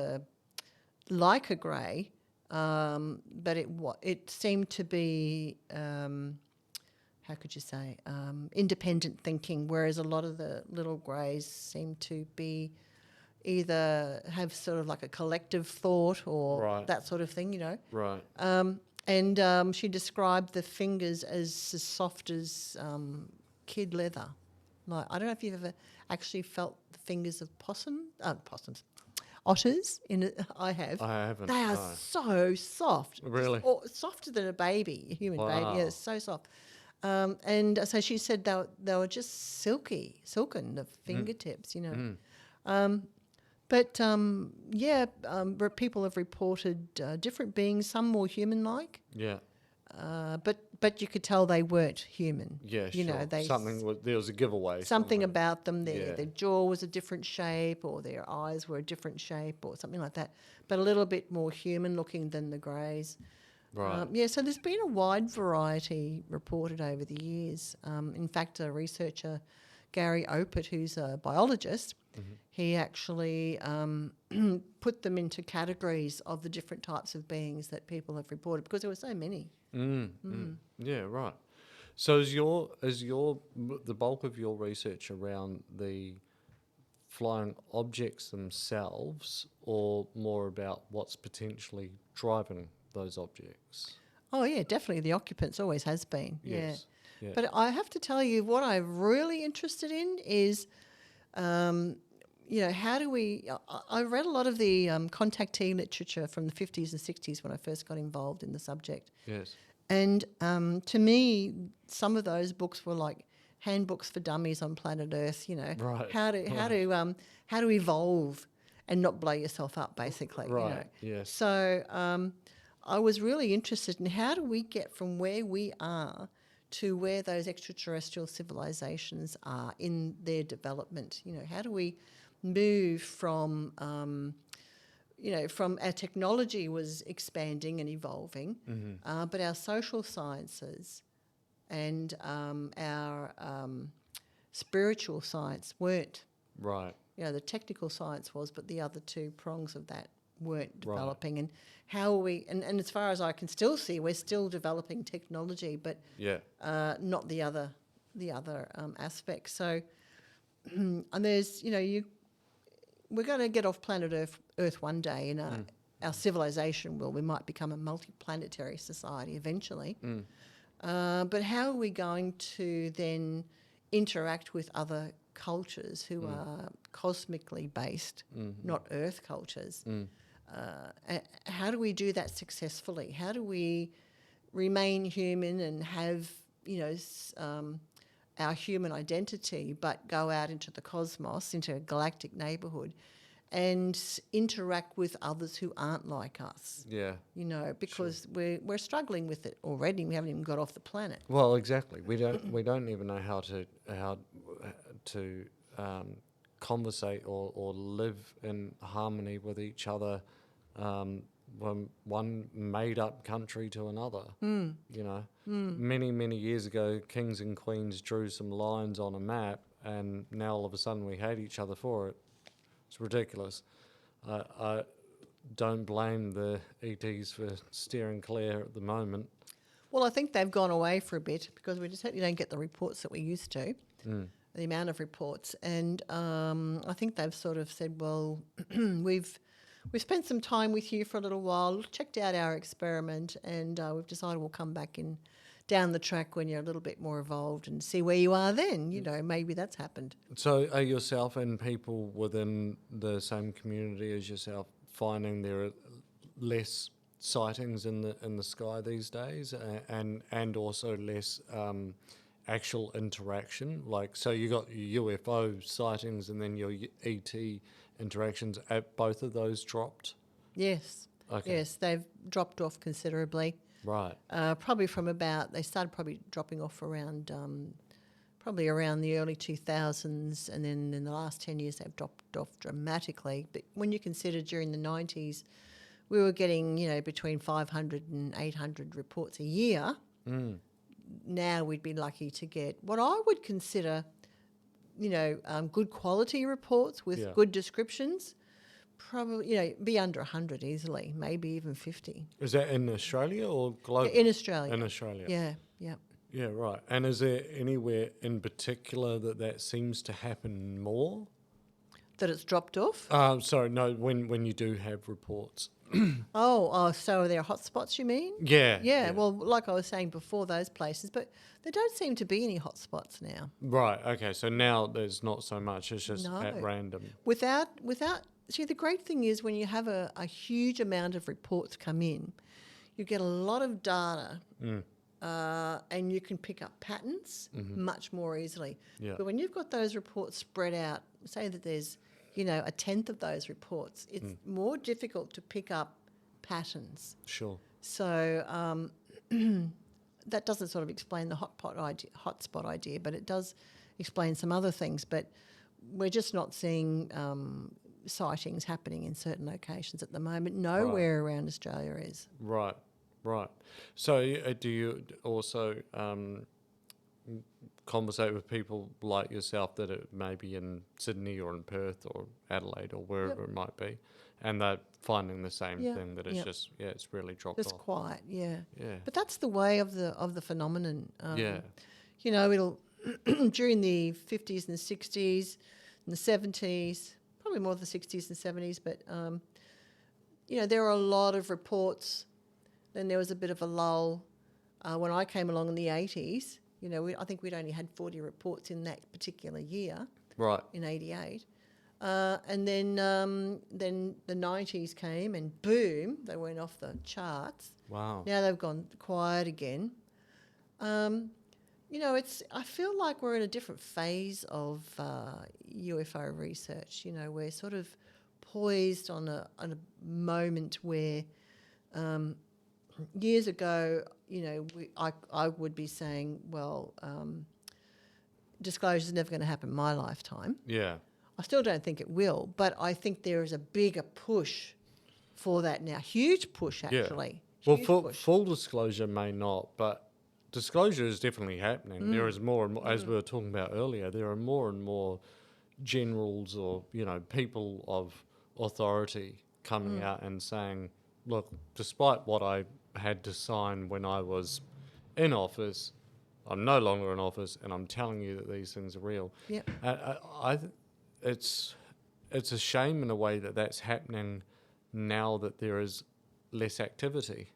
like a grey, but it seemed to be how could you say independent thinking, whereas a lot of the little greys seem to be either have sort of like a collective thought or that sort of thing, right, she described the fingers as soft as kid leather, Like, I don't know if you've ever actually felt the fingers of otters. I have. I haven't. They are no. so soft. Really? Softer than a human baby. Wow. Yeah, it's so soft. And so she said they were just silken, the fingertips, you know. But people have reported different beings, some more human-like. Yeah. But you could tell they weren't human. Yeah, you sure. know, There was a giveaway. Something about them, Yeah. their jaw was a different shape, or their eyes were a different shape, or something like that. But a little bit more human-looking than the greys. Right. So there's been a wide variety reported over the years. In fact, a researcher, Gary Opert, who's a biologist, he actually put them into categories of the different types of beings that people have reported because there were so many. Yeah, right. So is the bulk of your research around the flying objects themselves, or more about what's potentially driving those objects? Oh, yeah, definitely. The occupants always has been. Yes. Yeah. Yeah. But I have to tell you, what I'm really interested in is, how do we... I read a lot of the contactee literature from the 50s and 60s when I first got involved in the subject. Yes. And to me, some of those books were like handbooks for dummies on planet Earth, you know. Right. How to evolve and not blow yourself up, basically. Right. You know. Yes. So I was really interested in how do we get from where we are to where those extraterrestrial civilizations are in their development. You know, how do we move from from our technology was expanding and evolving, but our social sciences and our spiritual science weren't. Right. You know, the technical science was, but the other two prongs of that weren't Right. developing. And how are we, and as far as I can still see, we're still developing technology, but Yeah. not the other aspects. So, and there's, we're going to get off planet Earth one day, and our civilization we might become a multi-planetary society eventually. But how are we going to then interact with other cultures who are cosmically based, not Earth cultures? How do we do that successfully? How do we remain human and have, our human identity, but go out into the cosmos, into a galactic neighbourhood, and interact with others who aren't like us? Yeah. Because we're struggling with it already. We haven't even got off the planet. Well, exactly. We don't even know how to conversate or live in harmony with each other, from one made-up country to another. Many years ago, kings and queens drew some lines on a map, and now all of a sudden we hate each other for it. It's ridiculous. I don't blame the ETs for steering clear at the moment. Well, I think they've gone away for a bit because we just don't get the reports that we used to, the amount of reports. And I think they've sort of said, well, we've spent some time with you for a little while, checked out our experiment, and we've decided we'll come back in down the track when you're a little bit more evolved and see where you are then. Maybe that's happened. So are yourself and people within the same community as yourself finding there are less sightings in the sky these days, and also less actual interaction? Like, so you got your UFO sightings and then your ET interactions. Both of those dropped? Yes. Okay. Yes, they've dropped off considerably. Right. Probably they started probably dropping off around around the early 2000s, and then in the last 10 years they've dropped off dramatically. But when you consider during the 90s we were getting, between 500 and 800 reports a year, now we'd be lucky to get what I would consider, good quality reports with good descriptions. Probably, be under 100 easily, maybe even 50. Is that in Australia or global? In Australia. In Australia. Yeah, yeah. Yeah, right. And is there anywhere in particular that seems to happen more? That it's dropped off? Sorry, no, when you do have reports. So are there hotspots, you mean? Yeah. Yeah, well, like I was saying before, those places, but there don't seem to be any hotspots now. Right. Okay. So now there's not so much. It's just No. at random. Without, see, the great thing is when you have a huge amount of reports come in, you get a lot of data and you can pick up patterns much more easily. Yeah. But when you've got those reports spread out, say that there's, a tenth of those reports, it's more difficult to pick up patterns. Sure. So that doesn't sort of explain the hotspot idea, but it does explain some other things. But we're just not seeing sightings happening in certain locations at the moment. Nowhere around Australia is. Right. Right. So do you also conversate with people like yourself that it may be in Sydney or in Perth or Adelaide or wherever it might be, and they're finding the same thing, that it's just, it's really dropped Just off. quiet, yeah. Yeah. But that's the way of the phenomenon. Yeah. It'll during the 50s and the 60s and the 70s, probably more the 60s and 70s, but there were a lot of reports. Then there was a bit of a lull. When I came along in the 80s, I think we'd only had 40 reports in that particular year. Right. In 88. And then the 90s came and boom, they went off the charts. Wow. Now they've gone quiet again. I feel like we're in a different phase of UFO research. We're sort of poised on a moment where years ago, I would be saying, well, disclosure is never going to happen in my lifetime. Yeah. I still don't think it will, but I think there is a bigger push for that now. Huge push, actually. Well, Huge full disclosure may not, but disclosure is definitely happening. There is more and more, as we were talking about earlier, there are more and more generals or, people of authority coming out and saying, look, despite what I had to sign when I was in office, I'm no longer in office, and I'm telling you that these things are real. Yep. It's a shame in a way that that's happening now that there is less activity,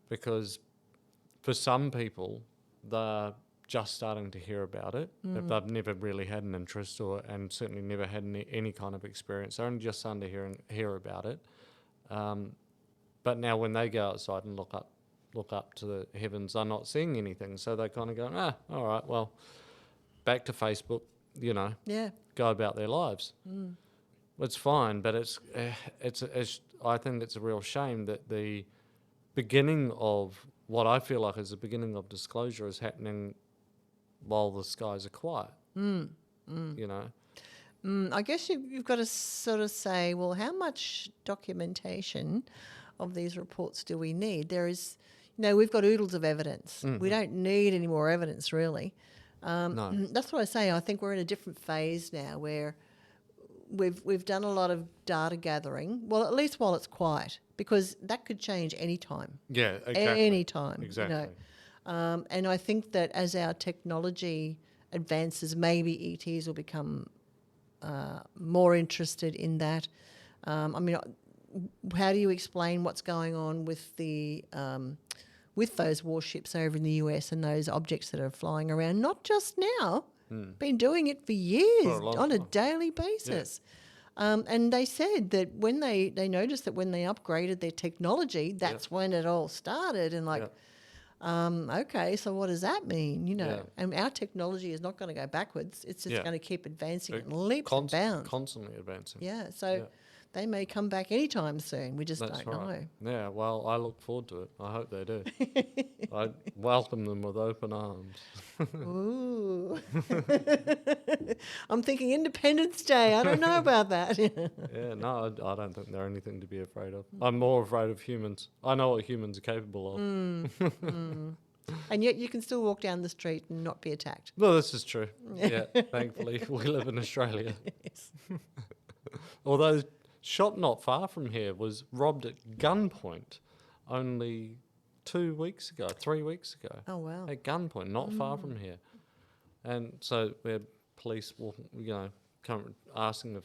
because for some people they're just starting to hear about it. If they've never really had an interest and certainly never had any kind of experience, they're only just starting to hear about it. But now when they go outside and look up to the heavens, they're not seeing anything. So they kind of go, all right, well, back to Facebook, go about their lives. It's fine, but it's I think it's a real shame that the beginning of what I feel like is the beginning of disclosure is happening while the skies are quiet. I guess you've got to sort of say, well, how much documentation of these reports do we need? There is, we've got oodles of evidence. We don't need any more evidence, really. No. That's what I say. I think we're in a different phase now where we've done a lot of data gathering. Well, at least while it's quiet, because that could change any time. Yeah, exactly. Any time. Exactly. And I think that as our technology advances, maybe ETs will become more interested in that. How do you explain what's going on with with those warships over in the US and those objects that are flying around? Not just now, been doing it for years on a daily basis. Yeah. And they said that when they noticed that when they upgraded their technology, that's when it all started. And okay, so what does that mean? And our technology is not going to go backwards. It's just going to keep advancing in leaps and bounds. Constantly advancing. Yeah, so they may come back anytime soon. We just don't know. Yeah, well, I look forward to it. I hope they do. I welcome them with open arms. Ooh. I'm thinking Independence Day. I don't know about that. Yeah, no, I don't think they're anything to be afraid of. I'm more afraid of humans. I know what humans are capable of. And yet you can still walk down the street and not be attacked. Well, this is true. Yeah, thankfully, we live in Australia. Yes. Although shop not far from here was robbed at gunpoint only 3 weeks ago. Oh, wow. At gunpoint, not far from here. And so we had police walking, asking the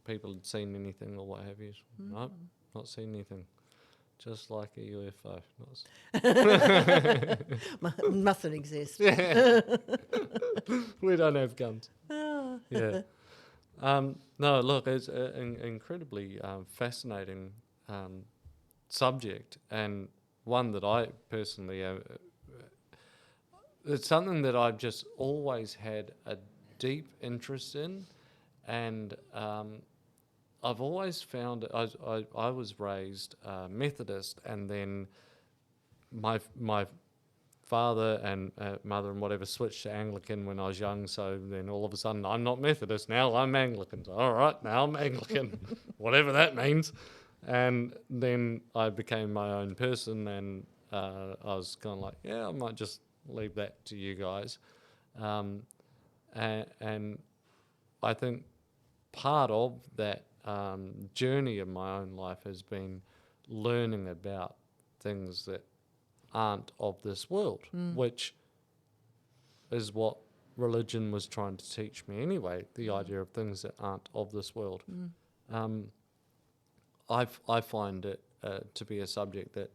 people had seen anything or what have you. Nope, not seen anything. Just like a UFO. Mustn't exist. Yeah. We don't have guns. Yeah. No, look, it's an incredibly fascinating subject, and one that I personally, it's something that I've just always had a deep interest in, and I've always found I was raised Methodist, and then my father and mother and whatever switched to Anglican when I was young, so then all of a sudden I'm not Methodist now, I'm Anglican. So, all right, now I'm Anglican, whatever that means. And then I became my own person, and I was kind of like, yeah, I might just leave that to you guys. And I think part of that journey of my own life has been learning about things that aren't of this world, which is what religion was trying to teach me anyway, the idea of things that aren't of this world. I find it to be a subject that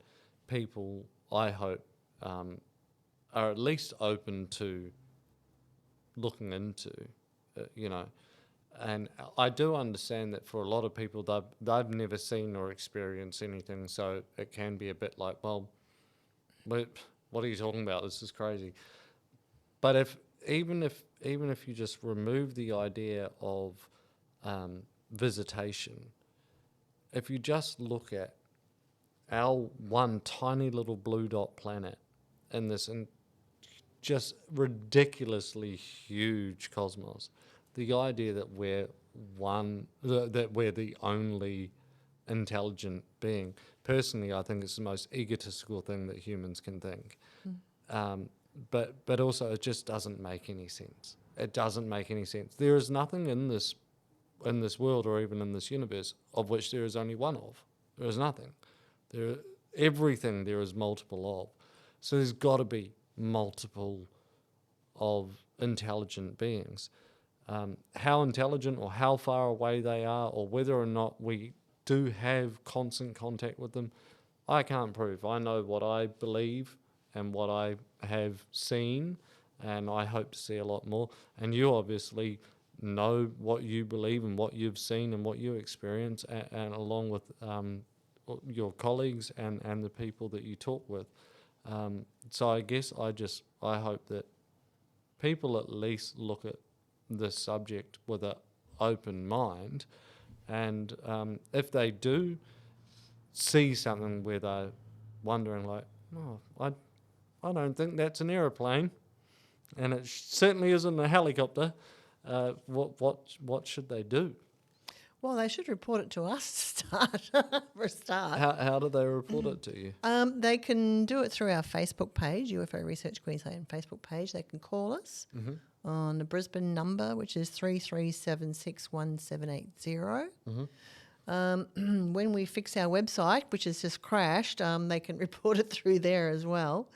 people, I hope, are at least open to looking into, and I do understand that for a lot of people, they've never seen or experienced anything, so it can be a bit like, well, but what are you talking about? This is crazy. But even if you just remove the idea of visitation, if you just look at our one tiny little blue dot planet in this just ridiculously huge cosmos, the idea that we're the only intelligent being, personally, I think it's the most egotistical thing that humans can think. But also, it just doesn't make any sense. It doesn't make any sense. There is nothing in this world or even in this universe of which there is only one of. There is nothing. Everything there is multiple of. So there's got to be multiple of intelligent beings. How intelligent or how far away they are, or whether or not we do have constant contact with them, I can't prove. I know what I believe and what I have seen, and I hope to see a lot more. And you obviously know what you believe and what you've seen and what you experience, and along with your colleagues and the people that you talk with. So I guess I hope that people at least look at this subject with an open mind, and if they do see something where they're wondering like, oh, I don't think that's an aeroplane, and it certainly isn't a helicopter, what should they do? Well, they should report it to us for a start. How do they report it to you? They can do it through our Facebook page, UFO Research Queensland Facebook page. They can call us on the Brisbane number, which is 33761780. When we fix our website, which has just crashed, they can report it through there as well.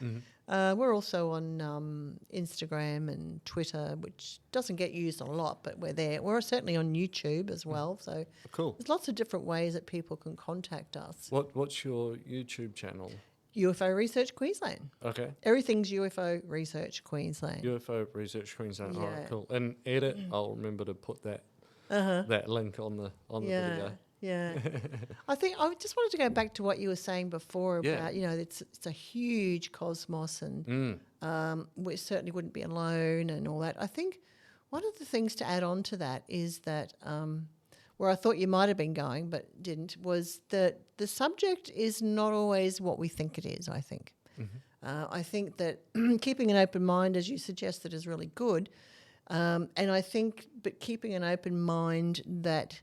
We're also on Instagram and Twitter, which doesn't get used a lot, but we're there. We're certainly on YouTube as well. So cool. There's lots of different ways that people can contact us. What's your YouTube channel? UFO Research Queensland. Okay. Everything's UFO Research Queensland. UFO Research Queensland. Yeah. All right, cool. And edit, I'll remember to put that link on the video. Yeah. I think I just wanted to go back to what you were saying before about, it's a huge cosmos, and we certainly wouldn't be alone and all that. I think one of the things to add on to that is that where I thought you might have been going but didn't, was that the subject is not always what we think it is, I think. I think that keeping an open mind, as you suggested, is really good. And I think, but keeping an open mind that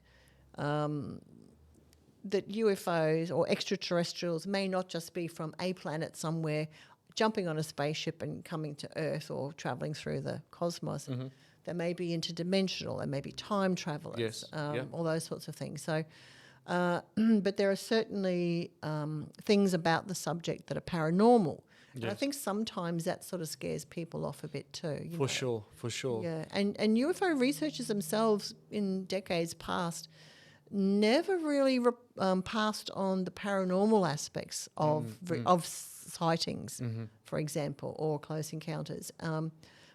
that UFOs or extraterrestrials may not just be from a planet somewhere, jumping on a spaceship and coming to Earth or travelling through the cosmos. They may be interdimensional, they may be time travellers, all those sorts of things. So, but there are certainly things about the subject that are paranormal. And I think sometimes that sort of scares people off a bit too. For sure. Yeah, and UFO researchers themselves in decades past never really passed on the paranormal aspects of sightings, for example, or close encounters,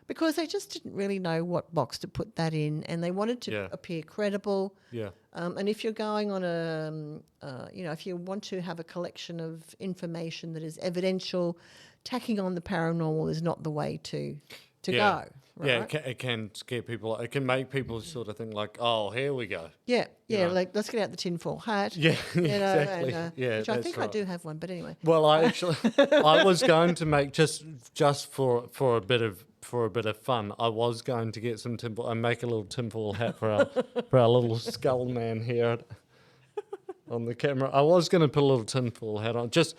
because they just didn't really know what box to put that in, and they wanted to appear credible. Yeah. And if you're going on if you want to have a collection of information that is evidential, tacking on the paranormal is not the way to go. Right? Yeah, it can scare people. It can make people sort of think like, oh, here we go. Yeah, You know. like let's get out the tinfoil hat. Yeah, you know, exactly. And, Yeah, which I that's think I right. do have one, but anyway. Well, I was going to make just for a bit of fun. I was going to get some tinfoil and make a little tinfoil hat for our little skull man here on the camera. I was going to put a little tinfoil hat on just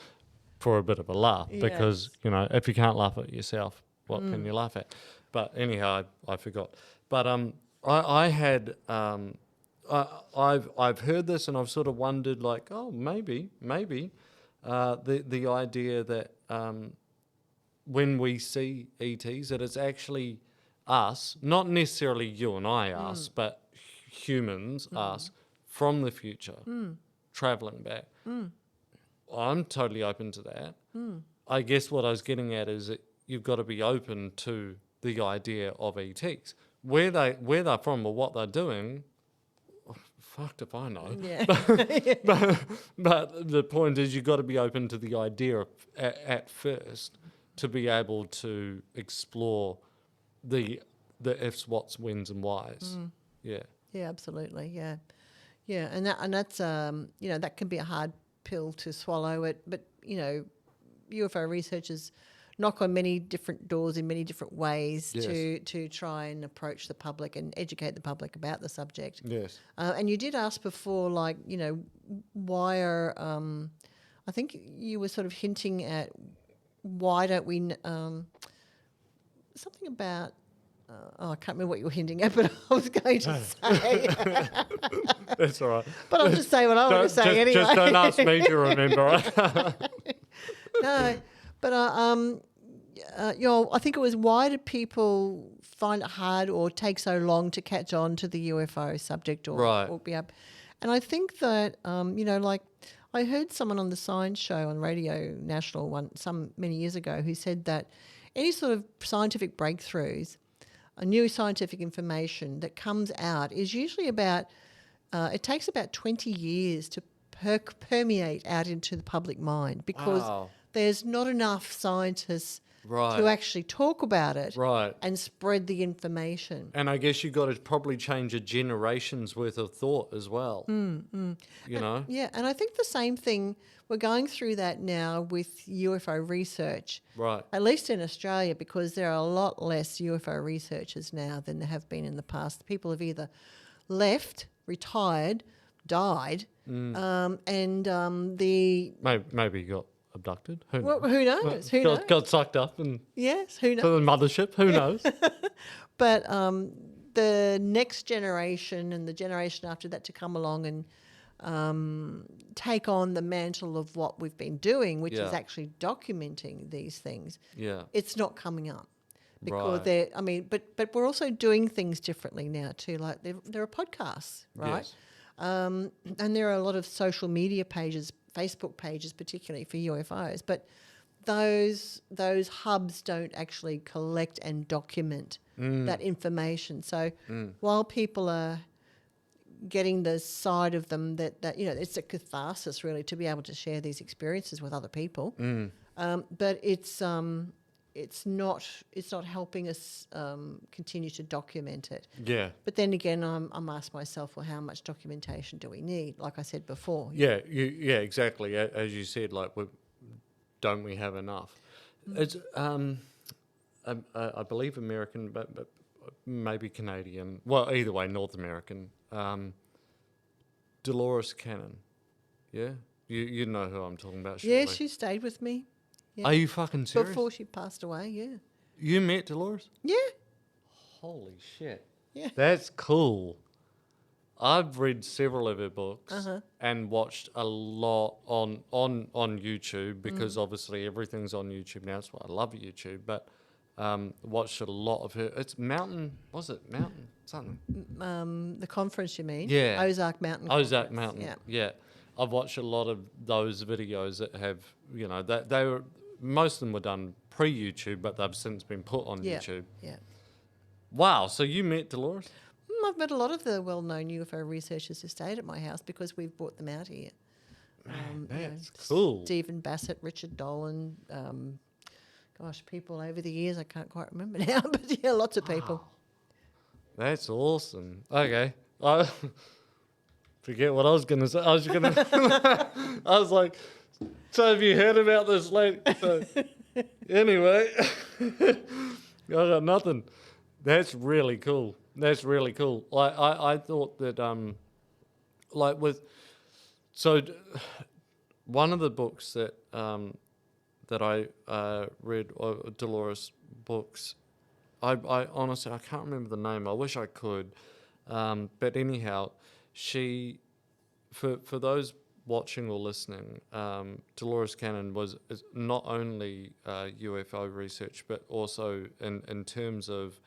for a bit of a laugh, because if you can't laugh at yourself, what can you laugh at? But anyhow, I forgot. But I had I've heard this, and I've sort of wondered like, oh, maybe the idea that when we see ETs, that it's actually us, not necessarily you and I us, but humans us from the future traveling back. I'm totally open to that. I guess what I was getting at is that you've got to be open to the idea of ETs. Where they're from or what they're doing, fucked if I know. Yeah. But the point is, you've got to be open to the idea at first to be able to explore the ifs, whats, whens, and whys. Yeah. Yeah, absolutely. Yeah, and that's that can be a hard pill to swallow. But UFO researchers knock on many different doors in many different ways to try and approach the public and educate the public about the subject. Yes. And you did ask before, like, why are I think you were sort of hinting at why don't we something about I can't remember what you were hinting at, but I was going to say. That's all right. But I'll just say what I want to say anyway. Just don't ask me to remember. No, but I think it was, why do people find it hard or take so long to catch on to the UFO subject or be up? And I think that like I heard someone on the Science Show on Radio National many years ago who said that any sort of scientific breakthroughs, a new scientific information that comes out is usually about it takes about 20 years to permeate out into the public mind, because there's not enough scientists to actually talk about it and spread the information. And I guess you've got to probably change a generation's worth of thought as well. Yeah, and I think the same thing, we're going through that now with UFO research. Right. At least in Australia, because there are a lot less UFO researchers now than there have been in the past. People have either left, retired, died, and the... Maybe got abducted. Who knows? Who knows? Got sucked up and yes, who knows? to the mothership. Who knows? But the next generation and the generation after that to come along and take on the mantle of what we've been doing, which is actually documenting these things. Yeah, it's not coming up because they're. I mean, but we're also doing things differently now too. Like there are podcasts, right? Yes. And there are a lot of social media pages, Facebook pages particularly for UFOs, but those hubs don't actually collect and document that information. So while people are getting the side of them that it's a catharsis really to be able to share these experiences with other people, but it's not helping us continue to document it. Yeah. But then again, I'm asked myself, well, how much documentation do we need? Like I said before. Yeah, exactly. As you said, like, don't we have enough? It's I believe American, but maybe Canadian. Well, either way, North American. Dolores Cannon. Yeah, you know who I'm talking about. Surely. Yeah, she stayed with me. Yeah. Are you fucking serious? Before she passed away, yeah. You met Dolores? Yeah. Holy shit. Yeah. That's cool. I've read several of her books and watched a lot on YouTube, because obviously everything's on YouTube now. That's why I love YouTube. But watched a lot of her. It's Mountain. Was it Mountain? something. The conference, you mean? Yeah. Ozark Mountain Ozark Conference, Mountain. yeah. Yeah. I've watched a lot of those videos that have, you know, that they were, most of them were done pre-YouTube, but they've since been put on Yeah, YouTube. yeah. Wow. So you met Dolores? I've met a lot of the well-known UFO researchers who stayed at my house because we've brought them out here. That's cool. Stephen Bassett, Richard Dolan, people over the years, I can't quite remember now, but yeah, lots of people. That's awesome. Okay. I forget what I was going to say. I was like, so have you heard about this lady? So, anyway, I got nothing. That's really cool. That's really cool. I thought that, one of the books that I read, Dolores' books, I honestly, I can't remember the name. I wish I could. But anyhow, she, for those watching or listening, Dolores Cannon is not only UFO research, but also in terms of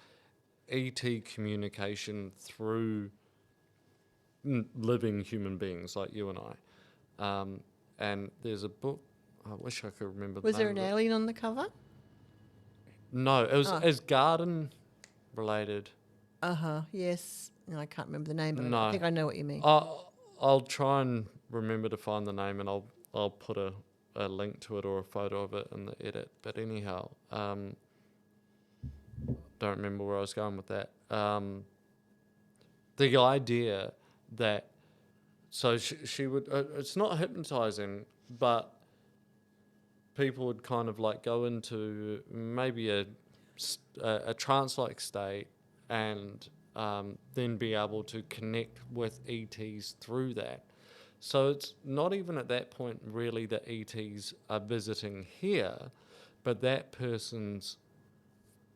ET communication through living human beings like you and I. And there's a book, I wish I could remember the Was name there an of it. alien on the cover? No, it was as garden related. Yes. No, I can't remember the name, but No. I think I know what you mean. I'll try and remember to find the name, and I'll put a link to it or a photo of it in the edit. But anyhow, don't remember where I was going with that. The idea that, so she would, it's not hypnotizing, but people would kind of like go into maybe a trance-like state and then be able to connect with ETs through that. So it's not even at that point really that ETs are visiting here, but that person's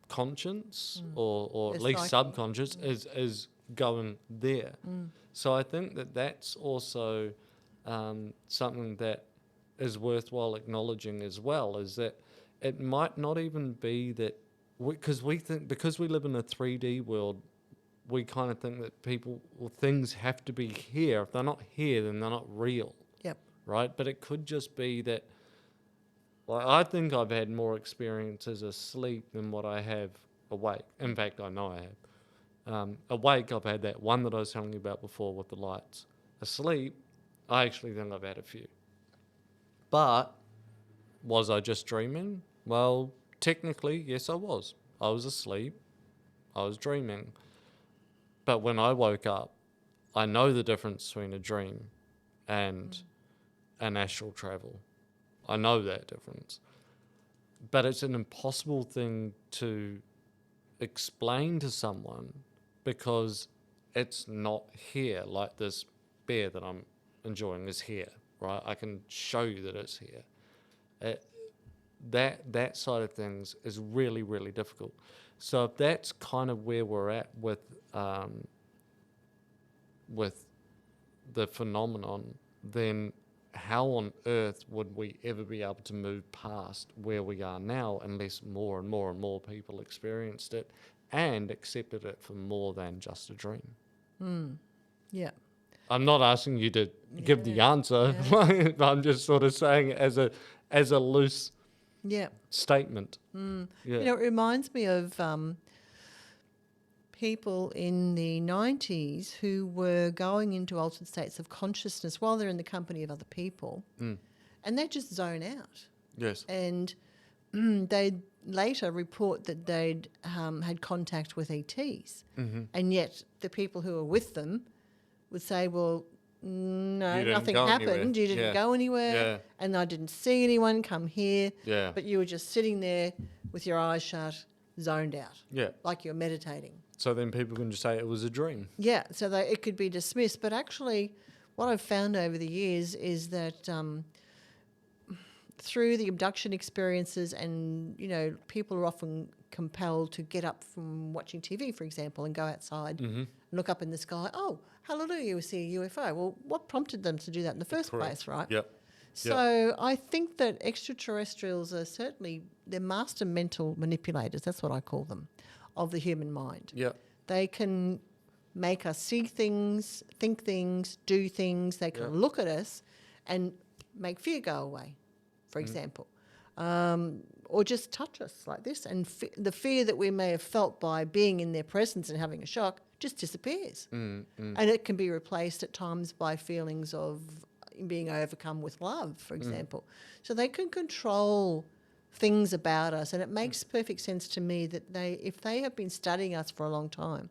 conscience or at Their least psyche. subconscious is going there. So I think that that's also something that is worthwhile acknowledging as well, is that it might not even be that, because we think, because we live in a 3D world, we kind of think that people or things have to be here. If they're not here, then they're not real. Yep. Right? But it could just be that, like, I think I've had more experiences asleep than what I have awake. In fact, I know I have. Awake, I've had that one that I was telling you about before with the lights. Asleep, I actually think I've had a few. But was I just dreaming? Well, technically, yes, I was. I was asleep. I was dreaming. But when I woke up, I know the difference between a dream and an astral travel. I know that difference. But it's an impossible thing to explain to someone because it's not here. Like this beer that I'm enjoying is here, right? I can show you that it's here. That side of things is really, really difficult. So if that's kind of where we're at with the phenomenon, then how on earth would we ever be able to move past where we are now unless more and more and more people experienced it and accepted it for more than just a dream? Yeah. I'm not asking you to give the answer. Yeah. I'm just sort of saying it as a loose Yeah. statement. Yeah. You know, it reminds me of people in the 90s who were going into altered states of consciousness while they're in the company of other people, and they just zone out. Yes. And they'd later report that they'd had contact with ETs, and yet the people who were with them would say, well, no, You didn't nothing go happened. anywhere. You didn't Yeah. go anywhere, Yeah. and I didn't see anyone come here. Yeah. But you were just sitting there with your eyes shut, zoned out, Yeah. like you're meditating. So then people can just say it was a dream. Yeah, so it could be dismissed. But actually, what I've found over the years is that through the abduction experiences, and, you know, people are often compelled to get up from watching TV, for example, and go outside and look up in the sky. Oh, hallelujah, we see a UFO. Well, what prompted them to do that in the first place, right? Yep. So I think that extraterrestrials are certainly, they're master mental manipulators, that's what I call them, of the human mind. Yep. They can make us see things, think things, do things. They can look at us and make fear go away, for example. Or just touch us like this, and the fear that we may have felt by being in their presence and having a shock just disappears. And it can be replaced at times by feelings of being overcome with love, for example. So they can control things about us, and it makes perfect sense to me that if they have been studying us for a long time,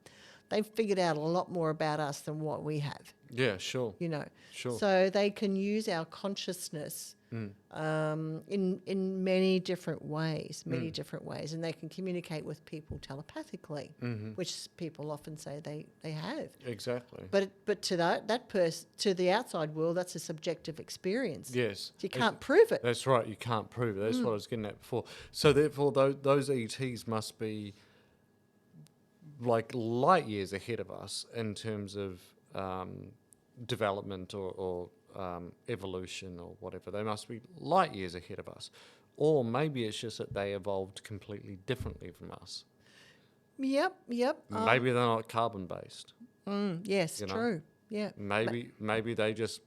they've figured out a lot more about us than what we have. Yeah, sure. You know, Sure. so they can use our consciousness in many different ways, and they can communicate with people telepathically, which people often say they have. Exactly. But to that person, to the outside world, that's a subjective experience. Yes. You can't prove it. That's right. You can't prove it. That's what I was getting at before. So therefore, those ETs must be like light years ahead of us in terms of development or evolution or whatever. They must be light years ahead of us. Or maybe it's just that they evolved completely differently from us. Yep. Maybe they're not carbon-based. Yes, you know? true. Yeah. Maybe they just...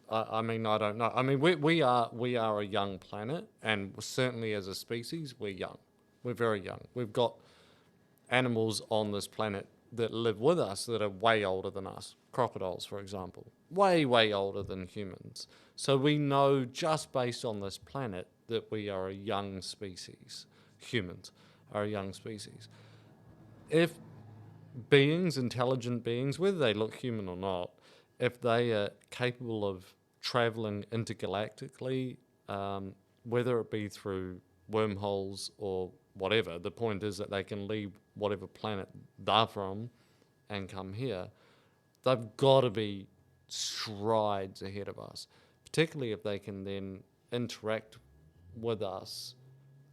I mean, I don't know. I mean, we are a young planet, and certainly as a species, we're young. We're very young. We've got animals on this planet that live with us that are way older than us. Crocodiles, for example. Way older than humans. So we know just based on this planet that we are a young species. Humans are a young species. If beings, intelligent beings, whether they look human or not, if they are capable of travelling intergalactically, whether it be through wormholes or whatever, the point is that they can leave whatever planet they're from and come here. They've got to be strides ahead of us, particularly if they can then interact with us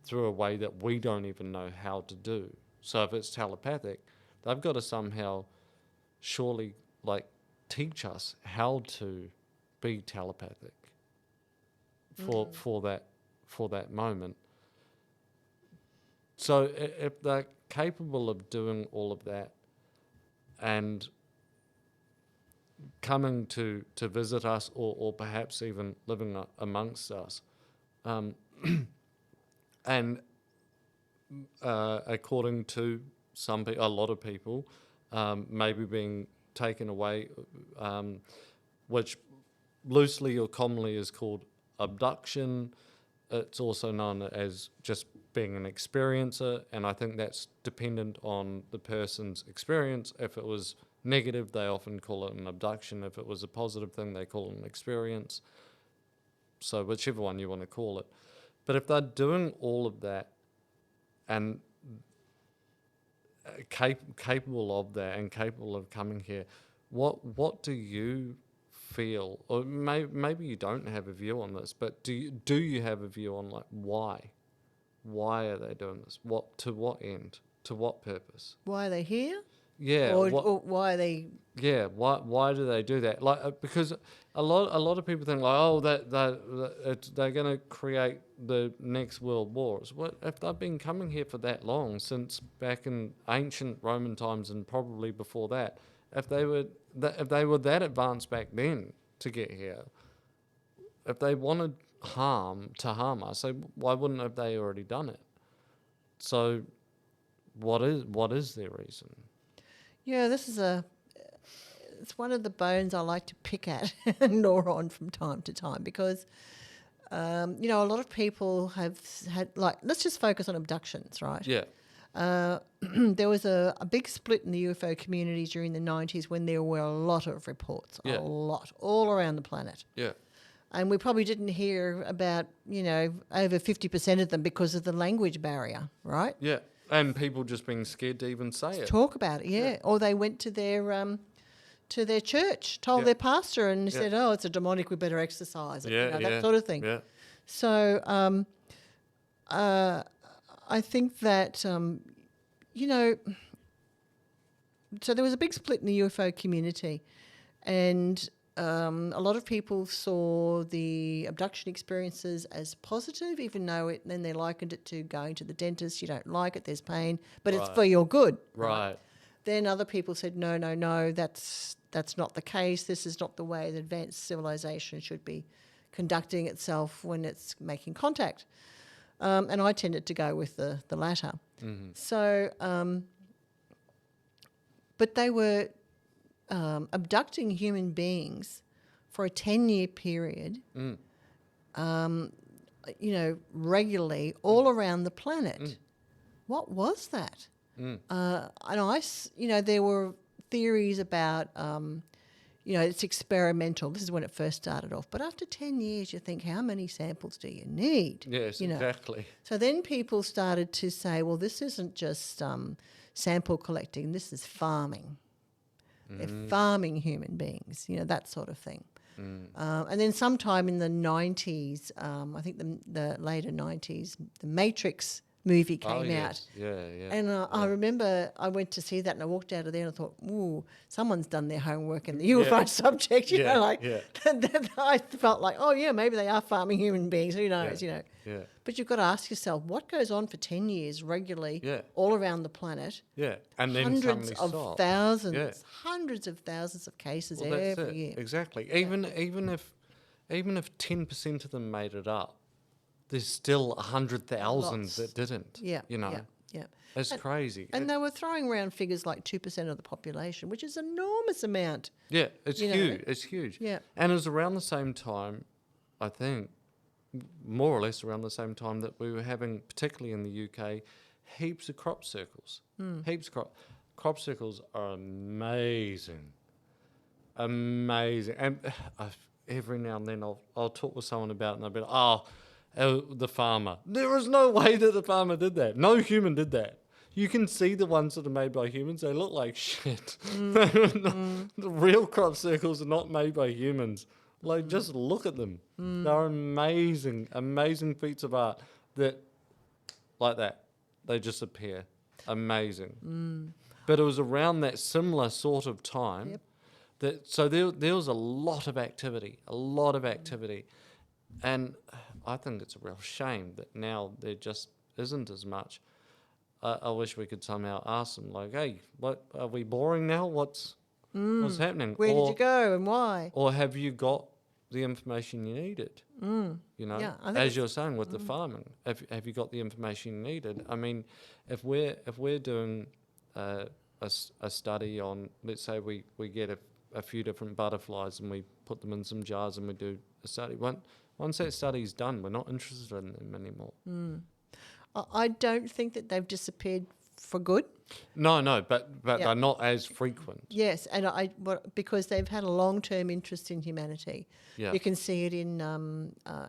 through a way that we don't even know how to do. So if it's telepathic, they've got to somehow surely teach us how to be telepathic for that moment. So if they're capable of doing all of that and coming to visit us or perhaps even living amongst us, and according to a lot of people, maybe being taken away, which loosely or commonly is called abduction. It's also known as just being an experiencer, and I think that's dependent on the person's experience. If it was negative, they often call it an abduction. If it was a positive thing, they call it an experience. So whichever one you want to call it. But if they're doing all of that and capable of that and capable of coming here, what do you feel? Or maybe you don't have a view on this, but do you have a view on why? Why are they doing this? To what end? To what purpose? Why are they here? Yeah. Or why are they? Yeah. Why do they do that? Because a lot of people think they're going to create the next world wars. What if they've been coming here for that long, since back in ancient Roman times and probably before that? If they were that advanced back then to get here, if they wanted to harm us, so why wouldn't have they already done it? So, what is their reason? Yeah, it's one of the bones I like to pick at and gnaw on from time to time, because a lot of people have had, let's just focus on abductions, right? Yeah. There was a big split in the UFO community during the 90s when there were a lot of reports, a lot, all around the planet. Yeah. And we probably didn't hear about, over 50% of them because of the language barrier, right? Yeah. And people just being scared to even say it. Talk about it, yeah. Or they went to their church, told their pastor, and said, "Oh, it's a demonic, we better exorcise it," that sort of thing. Yeah. So I think that, so there was a big split in the UFO community, and a lot of people saw the abduction experiences as positive, even though then they likened it to going to the dentist. You don't like it, there's pain, but it's for your good. Right. Then other people said, no, that's not the case. This is not the way that advanced civilization should be conducting itself when it's making contact. And I tended to go with the latter. Mm-hmm. So, but they were abducting human beings for a 10-year period, regularly all around the planet. What was that? And there were theories about, it's experimental. This is when it first started off. But after 10 years, you think, how many samples do you need? Yes, exactly. So then people started to say, well, this isn't just sample collecting. This is farming. They're farming human beings, that sort of thing. And then sometime in the 90s, I think the later 90s, the Matrix movie came out. Yeah. And I remember I went to see that and I walked out of there and I thought, ooh, someone's done their homework in the UFO subject. I felt like, oh, yeah, maybe they are farming human beings. Who knows, Yeah. But you've got to ask yourself, what goes on for 10 years regularly all around the planet? Yeah, and then hundreds suddenly of stop. thousands, hundreds of thousands of cases every year. Exactly. Even if 10% of them made it up, there's still 100,000 that didn't. Yeah. It's crazy. And they were throwing around figures like 2% of the population, which is an enormous amount. Yeah, it's huge. It's huge. Yeah. And it was around the same time, I think, more or less around the same time that we were having, particularly in the UK, heaps of crop circles. Heaps of crop circles are amazing. Amazing. And every now and then I'll talk with someone about it and they'll be like, the farmer. There is no way that the farmer did that. No human did that. You can see the ones that are made by humans. They look like shit. The real crop circles are not made by humans. Like, just look at them. They're amazing, amazing feats of art that, like that, they just appear. Amazing. But it was around that similar sort of time so there was a lot of activity. And I think it's a real shame that now there just isn't as much. I wish we could somehow ask them, like, hey, what are we boring now? What's happening? Where did you go and why? Or have you got the information you needed? As you're saying with the farming, have you got the information you needed? I mean, if we're doing a study on, let's say we get a few different butterflies and we put them in some jars and we do a study. Once that study's done, we're not interested in them anymore. I don't think that they've disappeared for good. No, but they're not as frequent. Yes, and because they've had a long-term interest in humanity. Yeah. You can see it in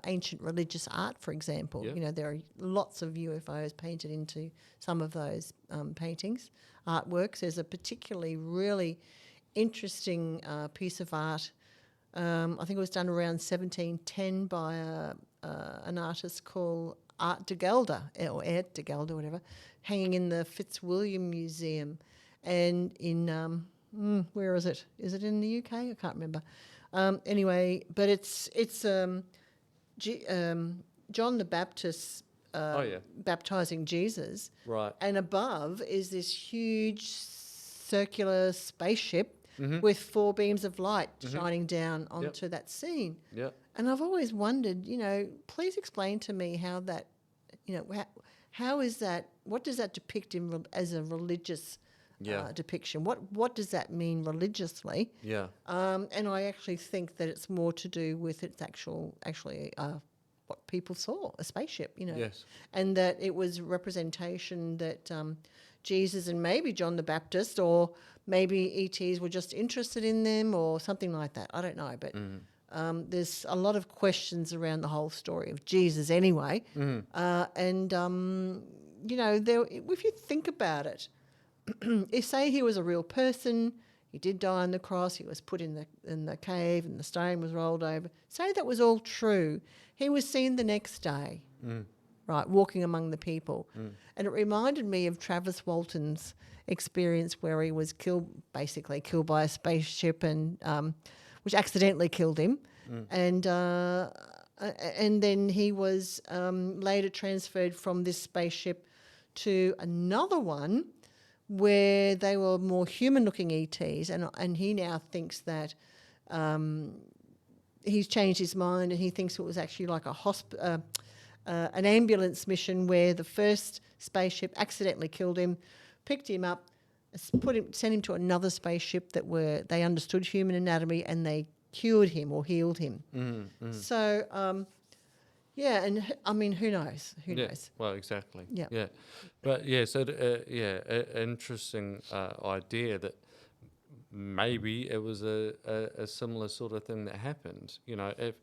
ancient religious art, for example. Yeah. There are lots of UFOs painted into some of those paintings, artworks. There's a particularly really interesting piece of art. I think it was done around 1710 by an artist called Art de Gelder, or Ed de Gelder, whatever, hanging in the Fitzwilliam Museum. And in, where is it? Is it in the UK? I can't remember. Anyway, but it's John the Baptist baptizing Jesus. Right. And above is this huge circular spaceship with 4 beams of light shining down onto that scene. Yeah. And I've always wondered, please explain to me how that, how is that, what does that depict as a religious depiction? What does that mean religiously? Yeah. And I actually think that it's more to do with its actually what people saw, a spaceship, Yes. and that it was representation that Jesus and maybe John the Baptist or maybe ETs were just interested in them or something like that. I don't know, but there's a lot of questions around the whole story of Jesus anyway. And if you think about it, if say he was a real person, he did die on the cross, he was put in the cave and the stone was rolled over. Say that was all true. He was seen the next day, right, walking among the people. And it reminded me of Travis Walton's experience where he was killed by a spaceship and which accidentally killed him. And then he was later transferred from this spaceship to another one where they were more human-looking ETs, and he now thinks that he's changed his mind, and he thinks it was actually like an ambulance mission where the first spaceship accidentally killed him, picked him up, sent him to another spaceship they understood human anatomy, and they cured him or healed him. So, yeah, and I mean, who knows? Who knows? Well, exactly. Yeah. Yeah. But yeah, so interesting idea that maybe it was a similar sort of thing that happened. You know, if,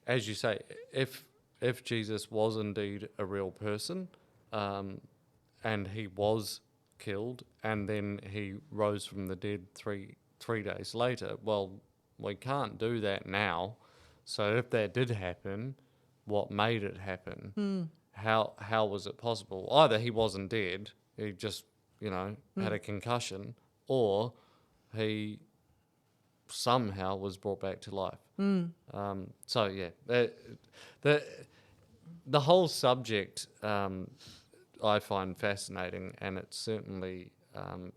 as you say, if Jesus was indeed a real person, and he was killed, and then he rose from the dead three days later, well, we can't do that now. So if that did happen, what made it happen? How was it possible? Either he wasn't dead, he just, had a concussion, or he somehow was brought back to life. So yeah, the whole subject I find fascinating, and it's certainly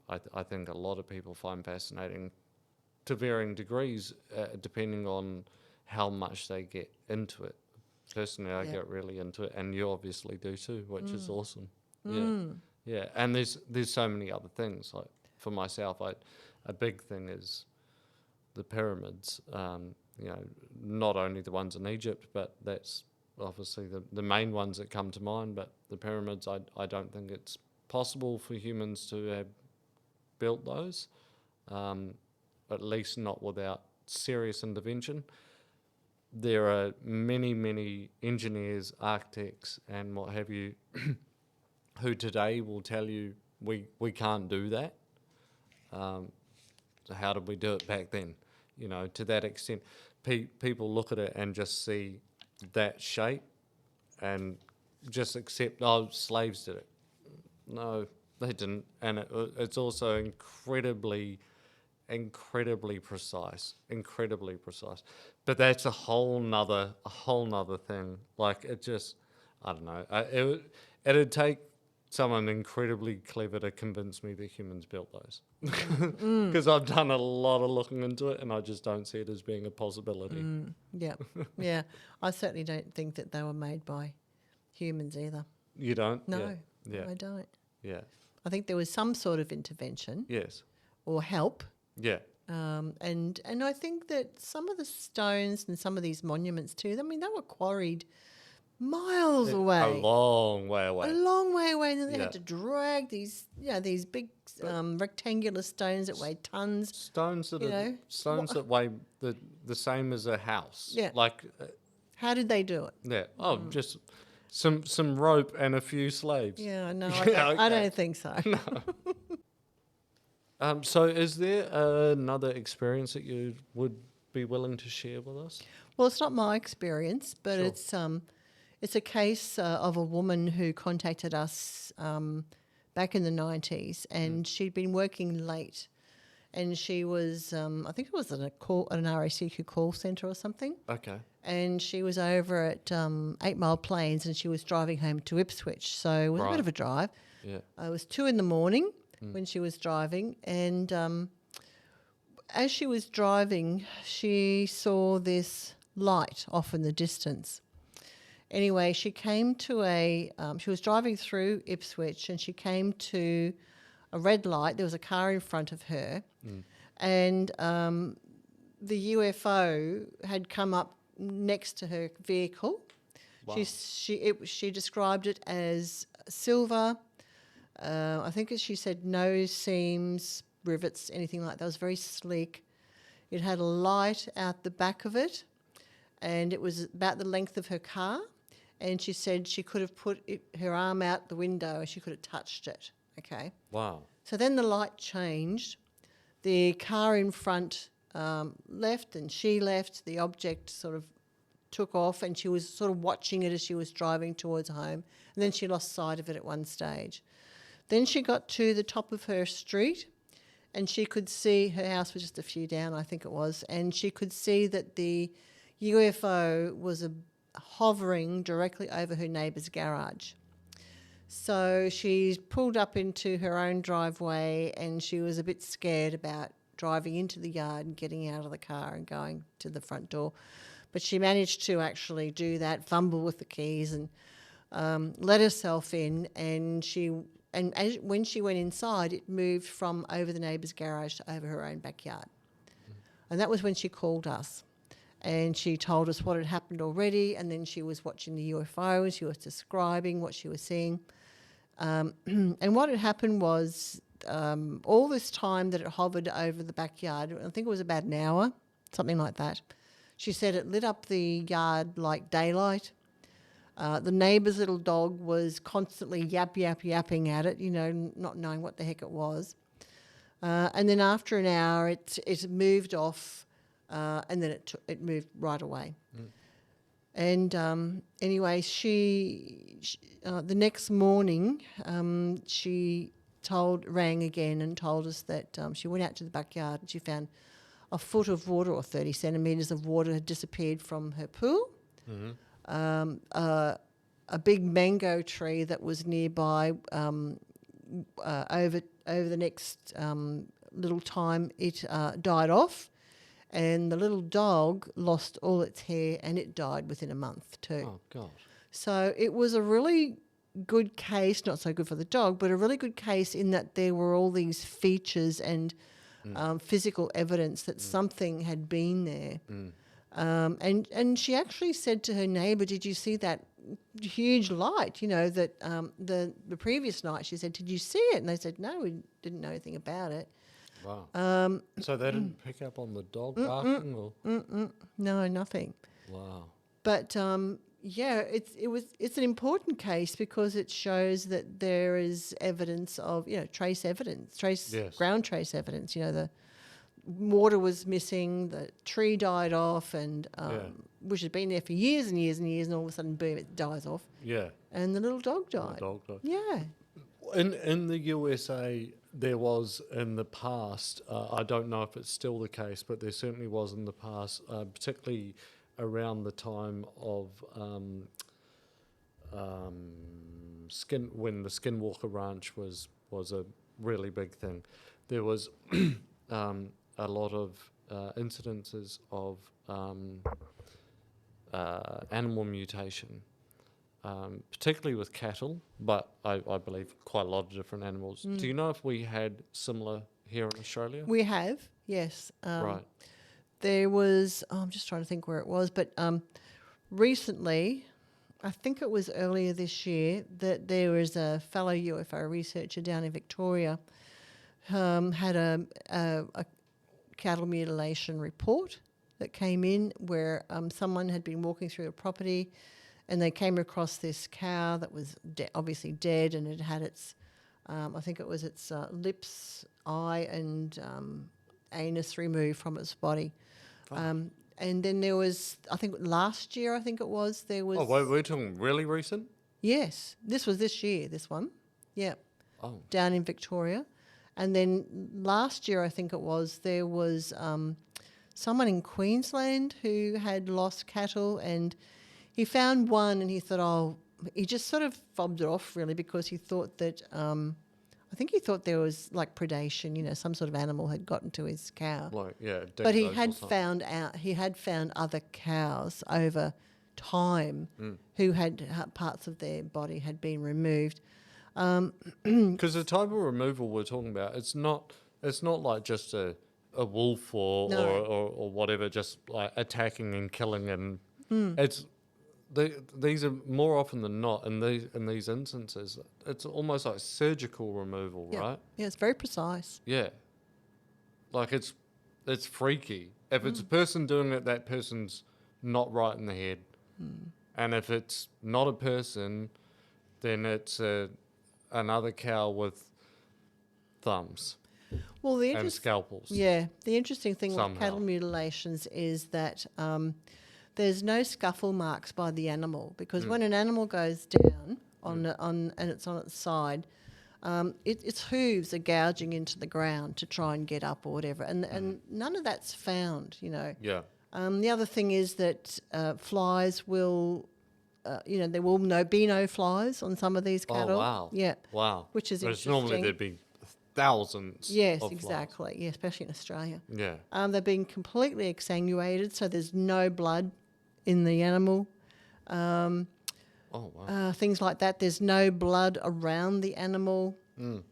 I think a lot of people find fascinating to varying degrees, depending on how much they get into it. Personally, I get really into it, and you obviously do too, which is awesome. Yeah, and there's so many other things. Like for myself, a big thing is the pyramids. Not only the ones in Egypt, but that's obviously the main ones that come to mind. But the pyramids, I don't think it's possible for humans to have built those, at least not without serious intervention. There are many engineers, architects, and what have you, who today will tell you we can't do that. So how did we do it back then? To that extent, people look at it and just see that shape and just accept, slaves did it. No, they didn't. And it's also incredibly precise, but that's a whole nother thing. Like it just, I don't know. It'd take someone incredibly clever to convince me that humans built those, because I've done a lot of looking into it, and I just don't see it as being a possibility. Yeah. I certainly don't think that they were made by humans either. You don't? No, Yeah. I don't. Yeah. I think there was some sort of intervention. Yes. Or help. Yeah. And I think that some of the stones and some of these monuments too, I mean, they were quarried miles away. A long way away. And then they had to drag these big rectangular stones that weigh tons. Stones that weigh the same as a house. Yeah. Like. How did they do it? Yeah. Just some rope and a few slaves. Yeah, no, I don't think so. No. So is there another experience that you would be willing to share with us? Well, it's not my experience, but Sure. it's a case of a woman who contacted us back in the 90s, and she'd been working late, and she was, I think it was at an RACQ call centre or something. Okay. And she was over at 8 Mile Plains, and she was driving home to Ipswich, so it was a bit of a drive. Yeah. It was 2 a.m. when she was driving, and as she was driving, she saw this light off in the distance. Anyway, she came to she was driving through Ipswich, and she came to a red light. There was a car in front of her, and the UFO had come up next to her vehicle. Wow. She described it as silver. I think as she said, no seams, rivets, anything like that. It was very sleek. It had a light out the back of it, and it was about the length of her car. And she said she could have put her arm out the window and she could have touched it. Okay. Wow. So then the light changed. The car in front left, and she left. The object sort of took off, and she was sort of watching it as she was driving towards home. And then she lost sight of it at one stage. Then she got to the top of her street, and she could see, her house was just a few down, I think it was, and she could see that the UFO was hovering directly over her neighbour's garage. So she pulled up into her own driveway and she was a bit scared about driving into the yard and getting out of the car and going to the front door. But she managed to actually do that, fumble with the keys and let herself in. When she went inside, it moved from over the neighbour's garage to over her own backyard. And that was when she called us. And she told us what had happened already, and then she was watching the UFO and she was describing what she was seeing. And what had happened was all this time that it hovered over the backyard, I think it was about an hour, something like that, she said it lit up the yard like daylight. The neighbour's little dog was constantly yapping at it, not knowing what the heck it was. And then after an hour, it moved off, and then it moved right away. And anyway, she the next morning she rang again and told us that she went out to the backyard and she found a foot of water or 30 centimetres of water had disappeared from her pool. A big mango tree that was nearby, over the next little time, it died off, and the little dog lost all its hair and it died within a month too. Oh, God. So it was a really good case, not so good for the dog, but a really good case in that there were all these features and physical evidence that something had been there. And she actually said to her neighbour, "Did you see that huge light, that the previous night?" She said, "Did you see it?" And they said, "No, we didn't know anything about it." Wow. So they didn't pick up on the dog barking? Or? No, nothing. Wow. But it's an important case because it shows that there is evidence of ground trace evidence. The water was missing, the tree died off, and which had been there for years and years and years, and all of a sudden, boom, it dies off. Yeah. And the little dog died. The dog died. Yeah. In the USA, there was in the past, I don't know if it's still the case, but there certainly was in the past, particularly around the time of when the Skinwalker Ranch was a really big thing. There was a lot of incidences of animal mutation. Particularly with cattle, but I believe quite a lot of different animals. Do you know if we had similar here in Australia? We have, yes. Right. There was, I'm just trying to think where it was, but recently, I think it was earlier this year, that there was a fellow UFO researcher down in Victoria had a cattle mutilation report that came in where someone had been walking through a property and they came across this cow that was obviously dead, and it had its, I think it was its lips, eye and anus removed from its body. And then there was, I think last year, there was... Oh, we're talking really recent? Yes, this was this year, this one. Yeah. Oh. Down in Victoria. And then last year, I think it was, there was someone in Queensland who had lost cattle, and he found one and he thought, he just sort of fobbed it off really, because he thought that, I think he thought there was like predation, some sort of animal had gotten to his cow. Like, yeah. But he had found other cows over time who had parts of their body had been removed. Because the type of removal we're talking about, it's not like just a wolf or whatever, just like attacking and killing, and it's these are more often than not in these instances, it's almost like surgical removal, right? Yeah, it's very precise. Yeah, like it's freaky. If it's a person doing it, that person's not right in the head, and if it's not a person, then it's another cow with thumbs. Well, and scalpels. Yeah, the interesting thing with cattle mutilations is that there's no scuffle marks by the animal, because when an animal goes down and it's on its side, its hooves are gouging into the ground to try and get up or whatever, and none of that's found, Yeah. The other thing is that flies will there will be no flies on some of these cattle. Oh, wow. Yeah. Wow. Which is Whereas interesting. normally there'd be thousands Yes, of flies. exactly. Yeah, especially in Australia. Yeah. They've been completely exsanguated, so there's no blood in the animal. Oh, wow. Things like that. There's no blood around the animal. Mm.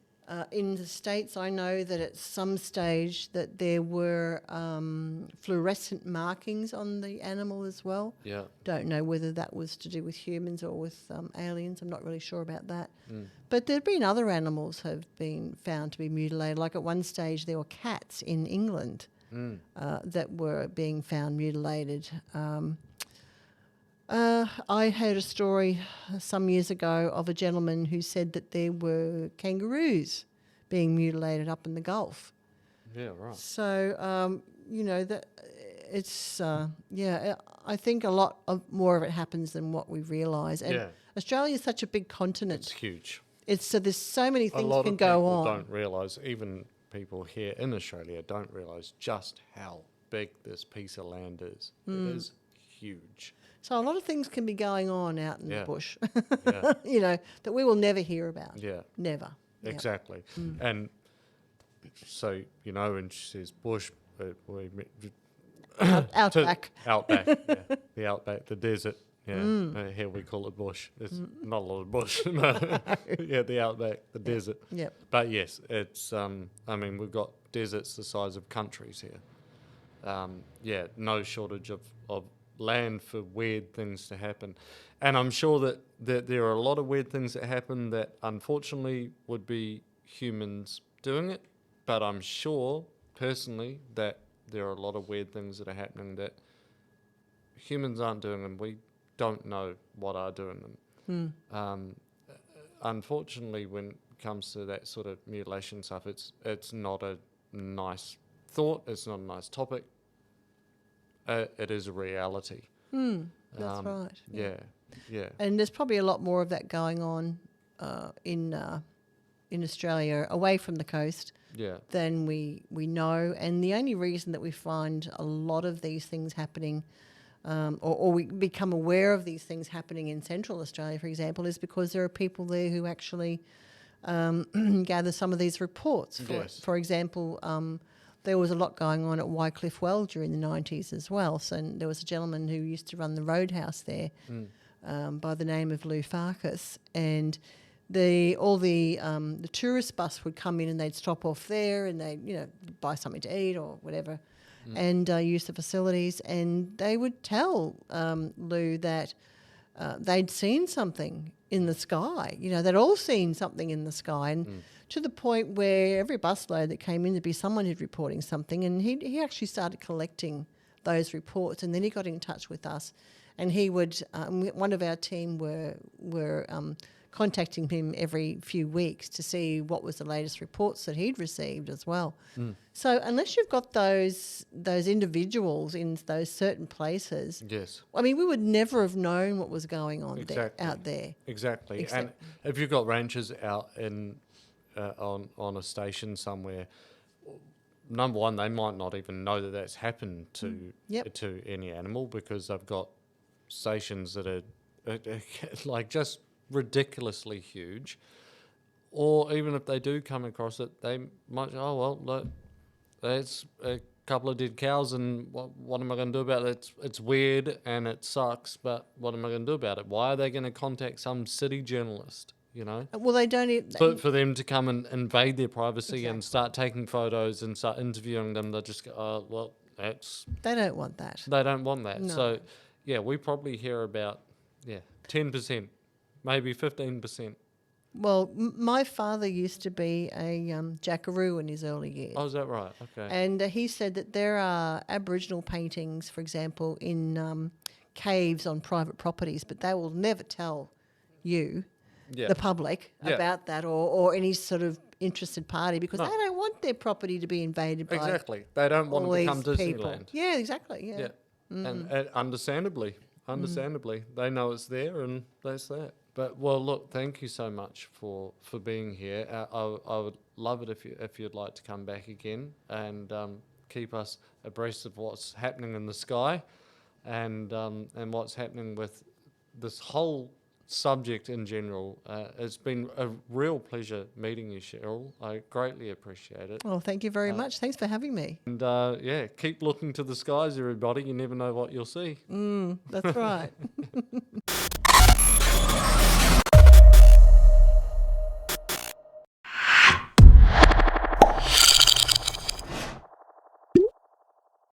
In the States, I know that at some stage that there were fluorescent markings on the animal as well. Yeah. Don't know whether that was to do with humans or with aliens. I'm not really sure about that. Mm. But there have been other animals have been found to be mutilated. Like at one stage, there were cats in England that were being found mutilated. I heard a story some years ago of a gentleman who said that there were kangaroos being mutilated up in the Gulf. Yeah, right. So, that it's, I think a lot more of it happens than what we realise. And Yeah. Australia is such a big continent. It's huge. So there's so many A things lot can of go people on. don't realise, even people here in Australia don't realise just how big this piece of land is. It is huge. So a lot of things can be going on out in the Yeah. bush, Yeah. that we will never hear about. Yeah. Never. Yeah. Exactly. And so, when she says bush, Outback. Outback, yeah. The outback, the desert. Yeah, here we call it bush. It's not a lot of bush. No. Yeah, the outback, the desert. Yep. But yes, it's, we've got deserts the size of countries here. No shortage of land for weird things to happen. And I'm sure that there are a lot of weird things that happen that unfortunately would be humans doing it. But I'm sure, personally, that there are a lot of weird things that are happening that humans aren't doing and we don't know what are doing them. Unfortunately, when it comes to that sort of mutilation stuff, it's not a nice thought. It's not a nice topic. It is a reality. That's right. Yeah, yeah. And there's probably a lot more of that going on in Australia, away from the coast, Yeah. than we know. And the only reason that we find a lot of these things happening, or we become aware of these things happening in Central Australia, for example, is because there are people there who actually gather some of these reports. Yes. For example, there was a lot going on at Wycliffe Well during the 90s as well. So there was a gentleman who used to run the roadhouse there by the name of Lou Farkas, and all the tourist bus would come in and they'd stop off there and they'd buy something to eat or whatever, and use the facilities, and they would tell Lou that they'd seen something in the sky. They'd all seen something in the sky, and to the point where every busload that came in, there'd be someone who'd reporting something, and he actually started collecting those reports, and then he got in touch with us, and he would one of our team were contacting him every few weeks to see what was the latest reports that he'd received as well. So unless you've got those individuals in those certain places, Yes. we would never have known what was going on Exactly. out there. Exactly. And if you've got ranchers out in on a station somewhere, number one, they might not even know that that's happened to any animal, because they've got stations that are like just ridiculously huge. Or even if they do come across it, they might, look, there's a couple of dead cows, and what am I going to do about it? It's weird and it sucks, but what am I going to do about it? Why are they going to contact some city journalist? Well, they don't even... For them to come and invade their privacy and start taking photos and start interviewing them, they'll just go, They don't want that. they don't want that. No. So, yeah, we probably hear about, 10%, maybe 15%. Well, my father used to be a jackaroo in his early years. Oh, is that right? Okay. And he said that there are Aboriginal paintings, for example, in caves on private properties, but they will never tell you, the public, about that, or any sort of interested party, because they don't want their property to be invaded by Exactly. They don't want all to become these people. Disneyland. Yeah, exactly. Yeah. And understandably, they know it's there, and that's that. But look, thank you so much for being here. I would love it if you'd like to come back again and keep us abreast of what's happening in the sky, and what's happening with this whole subject in general. It's been a real pleasure meeting you, Sheryl. I greatly appreciate it. Well, thank you very much. Thanks for having me. And yeah, keep looking to the skies, everybody. You never know what you'll see. That's right.